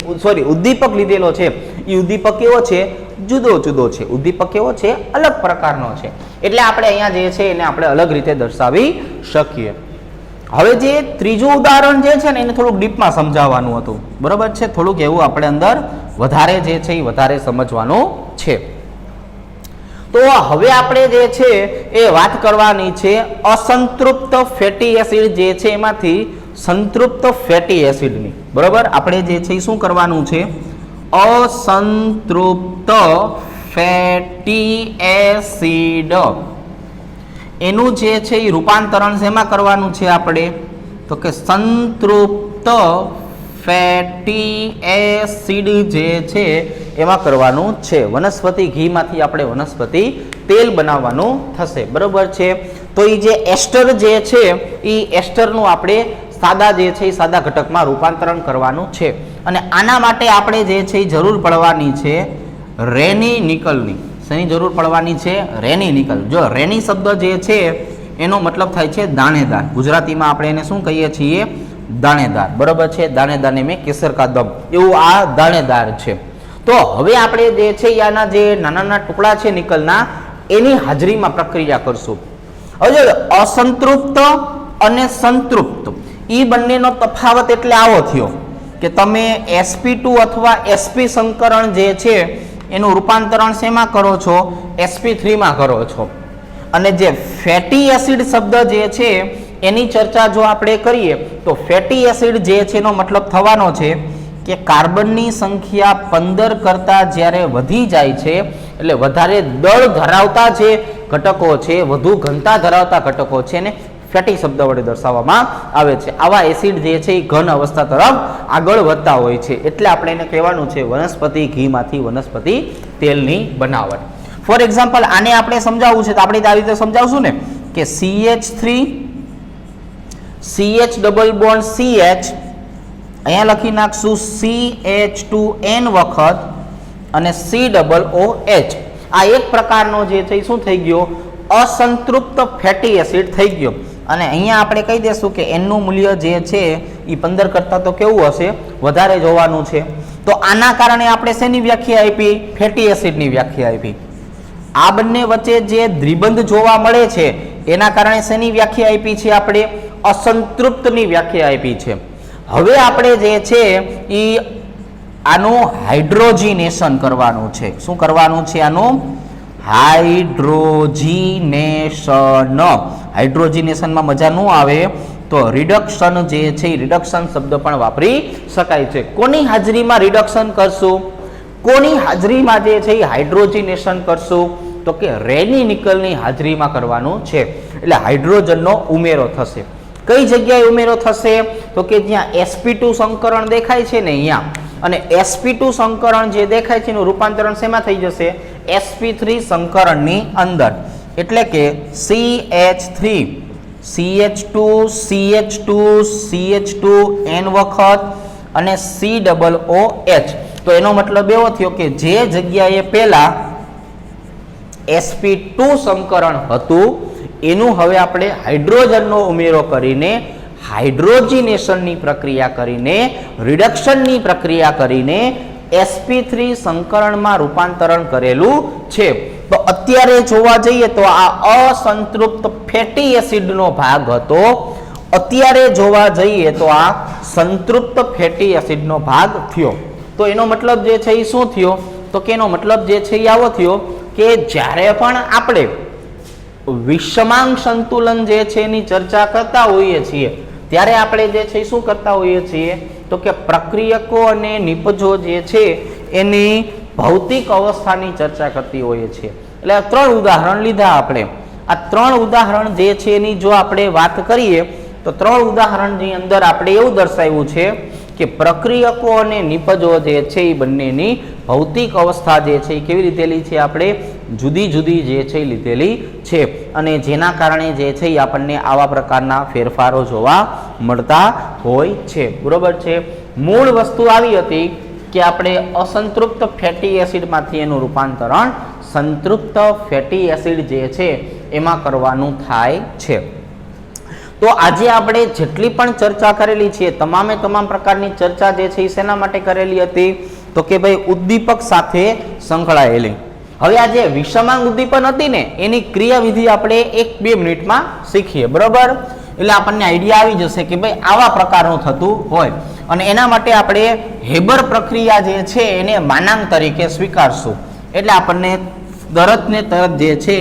ઉદ્દીપક લીધેલો છે, એ ઉદ્દીપક કેવો છે? જુદો જુદો છે. ઉદ્દીપક કેવો છે? અલગ પ્રકારનો છે. એટલે આપણે અહીંયા જે છે એને આપણે અલગ રીતે દર્શાવી શકીએ. હવે જે ત્રીજું ઉદાહરણ જે છે ને એને થોડુંક ડીપમાં સમજાવવાનું હતું, બરોબર છે? થોડુંક એવું આપણે અંદર વધારે જે છે એ વધારે સમજવાનું છે. તો હવે આપણે જે છે એ વાત કરવાની છે અસંતૃપ્ત ફેટી એસિડ જે છે એમાંથી સંતૃપ્ત ફેટી એસિડની. બરોબર, આપણે જે છે એ શું કરવાનું છે? અસંતૃપ્ત ફેટી એસિડ એનું જે છે એ રૂપાંતરણ શેમાં કરવાનું છે આપણે? તો કે સંતૃપ્ત ફેટી એસિડ જે છે એમાં કરવાનું છે. વનસ્પતિ ઘીમાંથી આપણે વનસ્પતિ તેલ બનાવવાનું થશે. બરોબર છે? તો એ જે એસ્ટર જે છે એ એસ્ટરનું આપણે સાદા જે છે એ સાદા ઘટકમાં રૂપાંતરણ કરવાનું છે. અને આના માટે આપણે જે છે એ જરૂર પડવાની છે રેની નિકલની. શેની જરૂર પડવાની છે? રેની નિકલ. જો રેની શબ્દ જે છે એનો મતલબ થાય છે દાણેદાર. ગુજરાતીમાં આપણે એને શું કહીએ છીએ? દાણેદાર. બરોબર છે? દાણેદારને મેં કેસર કા દમ, એવું આ દાણેદાર છે. તો હવે આપણે જે છે આના જે નાના નાના ટુકડા છે નિકલના, એની હાજરીમાં પ્રક્રિયા કરશું. હવે અસંતૃપ્ત અને સંતૃપ્ત એ બંનેનો તફાવત એટલે આવો થયો કે તમે sp2 અથવા sp સંકરણ જે છે એનું રૂપાંતરણ શેમાં કરો છો? sp3 માં કરો છો. અને જે ફેટી એસિડ શબ્દ જે છે એની ચર્ચા જો આપણે કરીએ તો ફેટી એસિડ જે છે એનો મતલબ થવાનો છે કે કાર્બનની સંખ્યા 15 કરતા જ્યારે વધી જાય છે એટલે વધારે દળ ધરાવતા જે ઘટકો છે, વધુ ઘનતા ધરાવતા ઘટકો છે ને ફેટી શબ્દ વડે દર્શાવવામાં આવે છે. આવા એસિડ જે છે એ ઘન અવસ્થા તરફ આગળ વધતા હોય છે. એટલે આપણે એને કહેવાનું છે વનસ્પતિ ઘીમાંથી વનસ્પતિ તેલની બનાવટ. ફોર એક્ઝામ્પલ આને આપણે સમજાવવું છે તો આપણે આ રીતે સમજાવશું ને કે CH3 CH double bond CH, અહીંયા લખી નાખશું CH2N વખત અને COOH. આ એક પ્રકારનો જે છે શું થઈ ગયો? અસંતૃપ્ત ફેટી એસિડ થઈ ગયો. અને અહીંયા આપણે કહી દેશું કે N નું મૂલ્ય જે છે એ 15 કરતા તો કેવું હશે? વધારે જોવાનું છે. તો આના કારણે આપણે શેની વ્યાખ્યા આપી? ફેટી એસિડની વ્યાખ્યા આપી. આ બંને વચ્ચે જે દ્વિબંધ જોવા મળે છે એના કારણે શેની વ્યાખ્યા આપી છે? આપણે અસંતૃપ્તની વ્યાખ્યા આપી છે. હવે આપણે જે છે એ આનું હાઇડ્રોજીનેશન કરવાનું છે. શું કરવાનું છે? આનું હાઇડ્રોજીનેશન. હાઇડ્રોજીનેશનમાં મજા ન આવે તો રિડક્શન જે છે એ રિડક્શન શબ્દ પણ વાપરી શકાય છે. કોની હાજરીમાં રિડક્શન કરશું? કોની હાજરીમાં જે છે એ હાઇડ્રોજીનેશન કરશું? તો કે રેની નિકલની હાજરીમાં કરવાનું છે. એટલે હાઇડ્રોજનનો ઉમેરો થશે. કઈ જગ્યાએ ઉમેરો થશે? તો કે જ્યાં sp2 સંકરણ દેખાય છે ને અહીંયા, અને sp2 સંકરણ જે દેખાય છે એનું રૂપાંતરણ શેમાં થઈ જશે? sp3 સંકરણની અંદર. એટલે કે CH3 CH2 CH2 CH2N વખત અને COOH. તો એનો મતલબ એવો થયો કે જે જગ્યાએ પહેલા sp2 સંકરણ હતું એનું હવે આપણે હાઇડ્રોજનનો ઉમેરો કરીને હાઇડ્રોજીનેશનની પ્રક્રિયા કરીને રિડક્શનની પ્રક્રિયા કરીને sp3 સંકરણમાં રૂપાંતરણ કરેલું છે. તો અત્યારે જોવા જઈએ તો આ અસંતૃપ્ત ફેટી એસિડનો ભાગ હતો. અત્યારે જોવા જઈએ તો આ સંતૃપ્ત ફેટી એસિડનો ભાગ થયો. તો એનો મતલબ જે છે એ શું થયો? તો કે એનો મતલબ જે છે એ આવો થયો કે જ્યારે પણ આપણે વિષમાંગ સંતુલન જે છે એની ચર્ચા કરતા હોઈએ છીએ ત્યારે આપણે જે છે શું કરતા હોઈએ છીએ? તો કે પ્રક્રિયકો અને નિપજો જે છે એની ભૌતિક અવસ્થાની ચર્ચા કરતી હોઈએ છીએ. એટલે 3 ઉદાહરણ લીધા આપણે. આ 3 ઉદાહરણ જે છે એની જો આપણે વાત કરીએ તો 3 ઉદાહરણની અંદર આપણે એવું દર્શાવ્યું છે કે પ્રક્રિયકો અને નિપજો જે છે એ બંનેની ભૌતિક અવસ્થા જે છે એ કેવી લીધેલી છે, આપણે જુદી જુદી જે છે એ લીધેલી છે, અને જેના કારણે જે છે એ આપણને આવા પ્રકારના ફેરફારો જોવા મળતા હોય છે. બરોબર છે. મૂળ વસ્તુ આવી હતી કે આપણે અસંતૃપ્ત ફેટી એસિડમાંથી એનું રૂપાંતરણ સંતૃપ્ત ફેટી એસિડ જે છે એમાં કરવાનું થાય છે. તો આજે આપણે જેટલી પણ ચર્ચા કરેલી છે તમામે તમામ પ્રકારની ચર્ચા જે છે એ શેના માટે કરેલી હતી, તો કે ભાઈ ઉદ્દીપક સાથે સંકળાયેલી. હવે આ જે વિષમાંગ ઉદ્દીપન હતી ને એની ક્રિયાવિધિ આપણે 1-2 મિનિટમાં શીખીએ. બરોબર, એટલે આપણને આઈડિયા આવી જશે કે ભાઈ આવા પ્રકારનું થતું હોય, અને એના માટે આપણે હેબર પ્રક્રિયા જે છે એને માનાંક તરીકે સ્વીકારશું. એટલે આપણને તરત ને તરત જે છે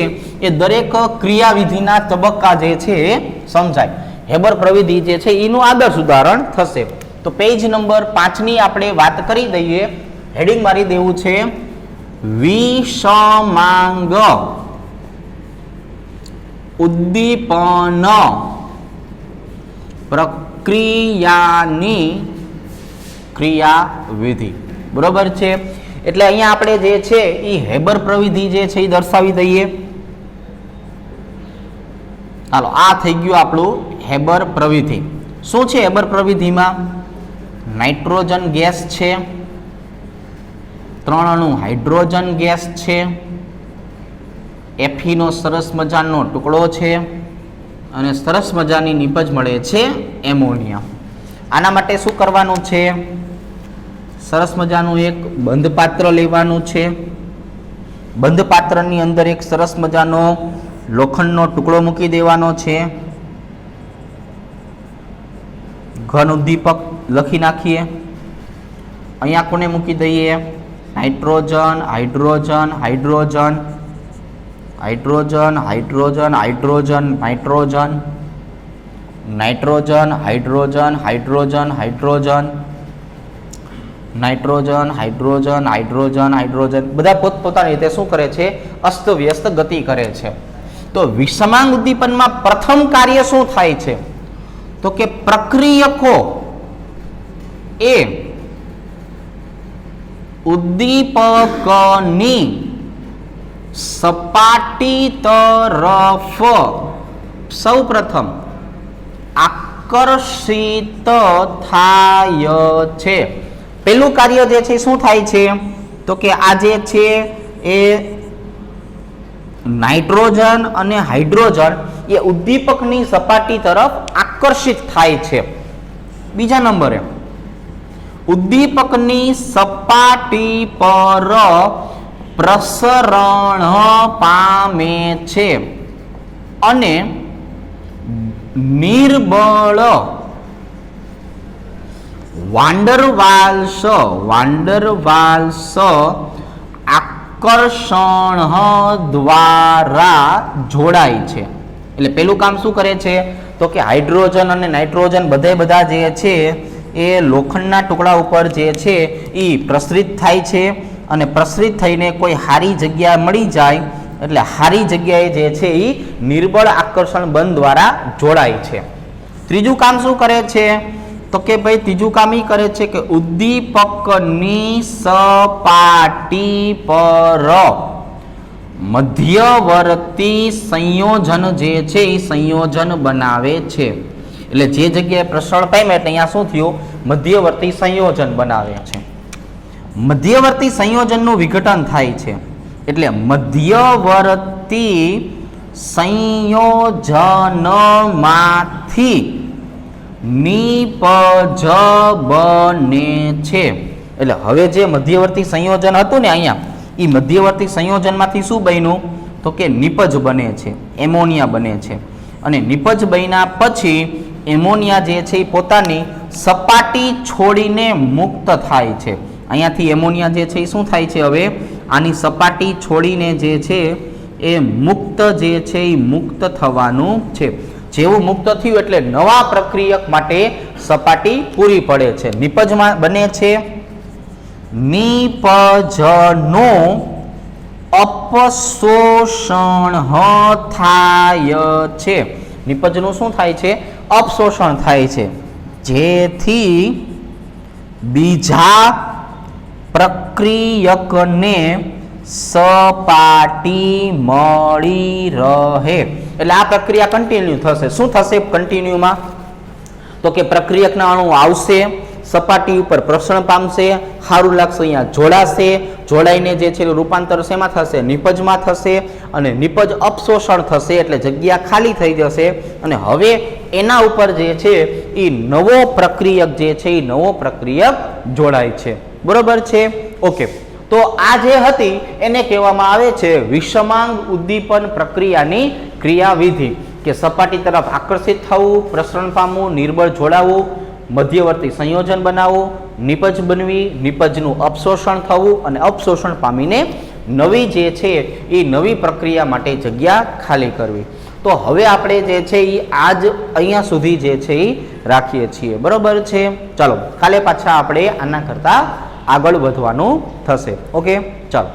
એ દરેક ક્રિયાવિધિના તબક્કા જે છે એ સમજાય. હેબર પ્રવિધિ જે છે એનું આદર્શ ઉદાહરણ થશે. તો પેજ નંબર 5ની આપણે વાત કરી દઈએ. હેડિંગ મારી દેવું છે વિષમાંગ ઉદ્દીપન પ્રક્રિયાની ક્રિયાવિધિ. બરોબર છે. એટલે અહીંયા આપણે જે છે એ હેબર પ્રવિધિ જે છે એ દર્શાવી દઈએ. ચાલો, આ થઈ ગયું આપણું હેબર પ્રવિધિ. શું છે હેબર પ્રવિધિમાં? નાઇટ્રોજન ગેસ છે, 3 અણુ હાઇડ્રોજન ગેસ છે, એફીનો સરસ મજાનો ટુકડો છે, અને સરસ મજાની નીપજ મળે છે એમોનિયા. આના માટે શું કરવાનું છે? સરસ મજાનું એક બંધ પાત્ર લેવાનું છે. બંધ પાત્રની અંદર એક સરસ મજાનો લોખંડનો ટુકડો મૂકી દેવાનો છે. ઘન ઉદ્દીપક લખી નાખીએ. અહીંયા કોને મૂકી દઈએ? Nitrogen, hydrogen, hydrogen, hydrogen, hydrogen, hydrogen, nitrogen, nitrogen, hydrogen, hydrogen, hydrogen, nitrogen, hydrogen, hydrogen, hydrogen. બધા પોતપોતાની રીતે શું કરે છે? અસ્ત વ્યસ્ત ગતિ કરે છે. તો વિષમાંગ ઉદ્દીપનમાં પ્રથમ કાર્ય શું થાય છે? તો કે પ્રક્રિયકો એ ઉદ્દીપકની સપાટી તરફ સૌપ્રથમ આકર્ષિત થાય છે. પહેલું કાર્ય જે છે શું થાય છે? તો કે આ જે છે એ નાઇટ્રોજન અને હાઇડ્રોજન એ ઉદ્દીપકની સપાટી તરફ આકર્ષિત થાય છે. બીજા નંબરે ઉદ્દીપકની સપાટી પર પ્રસરણ પામે છે અને નિર્બળ વાન્ડરવાલ્સ આકર્ષણ દ્વારા જોડાય છે. એટલે પેલું કામ શું કરે છે? તો કે હાઇડ્રોજન અને નાઇટ્રોજન બધા જે છે એ લોખંડના ટુકડા ઉપર જે છે એ પ્રસરિત થાય છે, અને પ્રસરિત થઈને કોઈ સારી જગ્યા મળી જાય એટલે સારી જગ્યાએ જે છે એ નિર્બળ આકર્ષણ બળ દ્વારા જોડાય છે. ત્રીજું કામ શું કરે છે? તો કે ભાઈ ત્રીજું કામ એ કરે છે કે ઉદ્દીપકની સપાટી પર મધ્યવર્તી સંયોજન જે છે એ સંયોજન બનાવે છે. એટલે જે જગ્યાએ પ્રસરણ પામ્યા એટલે અહીંયા શું થયું? મધ્યવર્તી સંયોજન બનાવે છે. મધ્યવર્તી સંયોજનનું વિઘટન થાય છે. એટલે મધ્યવર્તી સંયોજનમાંથી નિપજ બને છે. એટલે હવે જે મધ્યવર્તી સંયોજન હતું ને અહીંયા, એ મધ્યવર્તી સંયોજનમાંથી શું બન્યું? તો કે નિપજ બને છે, એમોનિયા બને છે. અને નિપજ બન્યા પછી એમોનિયા જે છે એ પોતાની સપાટી છોડીને મુક્ત થાય છે. અહીંયાથી એમોનિયા જે છે એ શું થાય છે? હવે આની સપાટી છોડીને જે છે એ મુક્ત જે છે એ મુક્ત થવાનું છે. જેવું મુક્ત થયું એટલે નવા પ્રક્રિયક માટે સપાટી પૂરી પડે છે. નિપજમાં બને છે. નિપજનું અપશોષણ થાય છે. નિપજનું શું થાય છે? અપશોષણ થાય છે, જેથી બીજા પ્રક્રિયકને સપાટી મળી રહે. એટલે આ પ્રક્રિયા કન્ટિન્યુ થશે. શું થશે કન્ટિન્યુમાં? તો કે પ્રક્રિયકના અણુ આવશે, સપાટી ઉપર પ્રસરણ પામશે, સારું લાગશે, અહીંયા જોડાશે, જોડાઈને જે છે રૂપાંતર શેમાં થશે? નિપજમાં થશે, અને નિપજ અપશોષણ થશે એટલે જગ્યા ખાલી થઈ જશે, અને હવે એના ઉપર જે છે એ નવો પ્રક્રિયક જે છે એ નવો પ્રક્રિયક જોડાય છે. બરોબર છે? ઓકે. તો આ જે હતી એને કહેવામાં આવે છે વિષમાંગ ઉદ્દીપન પ્રક્રિયાની ક્રિયાવિધિ, કે સપાટી તરફ આકર્ષિત થવું, પ્રસરણ પામવું, નિર્બળ જોડાવું, મધ્યવર્તી સંયોજન બનાવવું, નિપજ બનવી, નિપજનું અપશોષણ થવું, અને અપશોષણ પામીને નવી જે છે એ નવી પ્રક્રિયા માટે જગ્યા ખાલી કરવી. તો હવે આપણે જે છે એ આજ અહીંયા સુધી જે છે એ રાખીએ છીએ. બરોબર છે? ચાલો કાલે પાછા આપણે આના કરતાં આગળ વધવાનું થશે. ઓકે, ચાલો.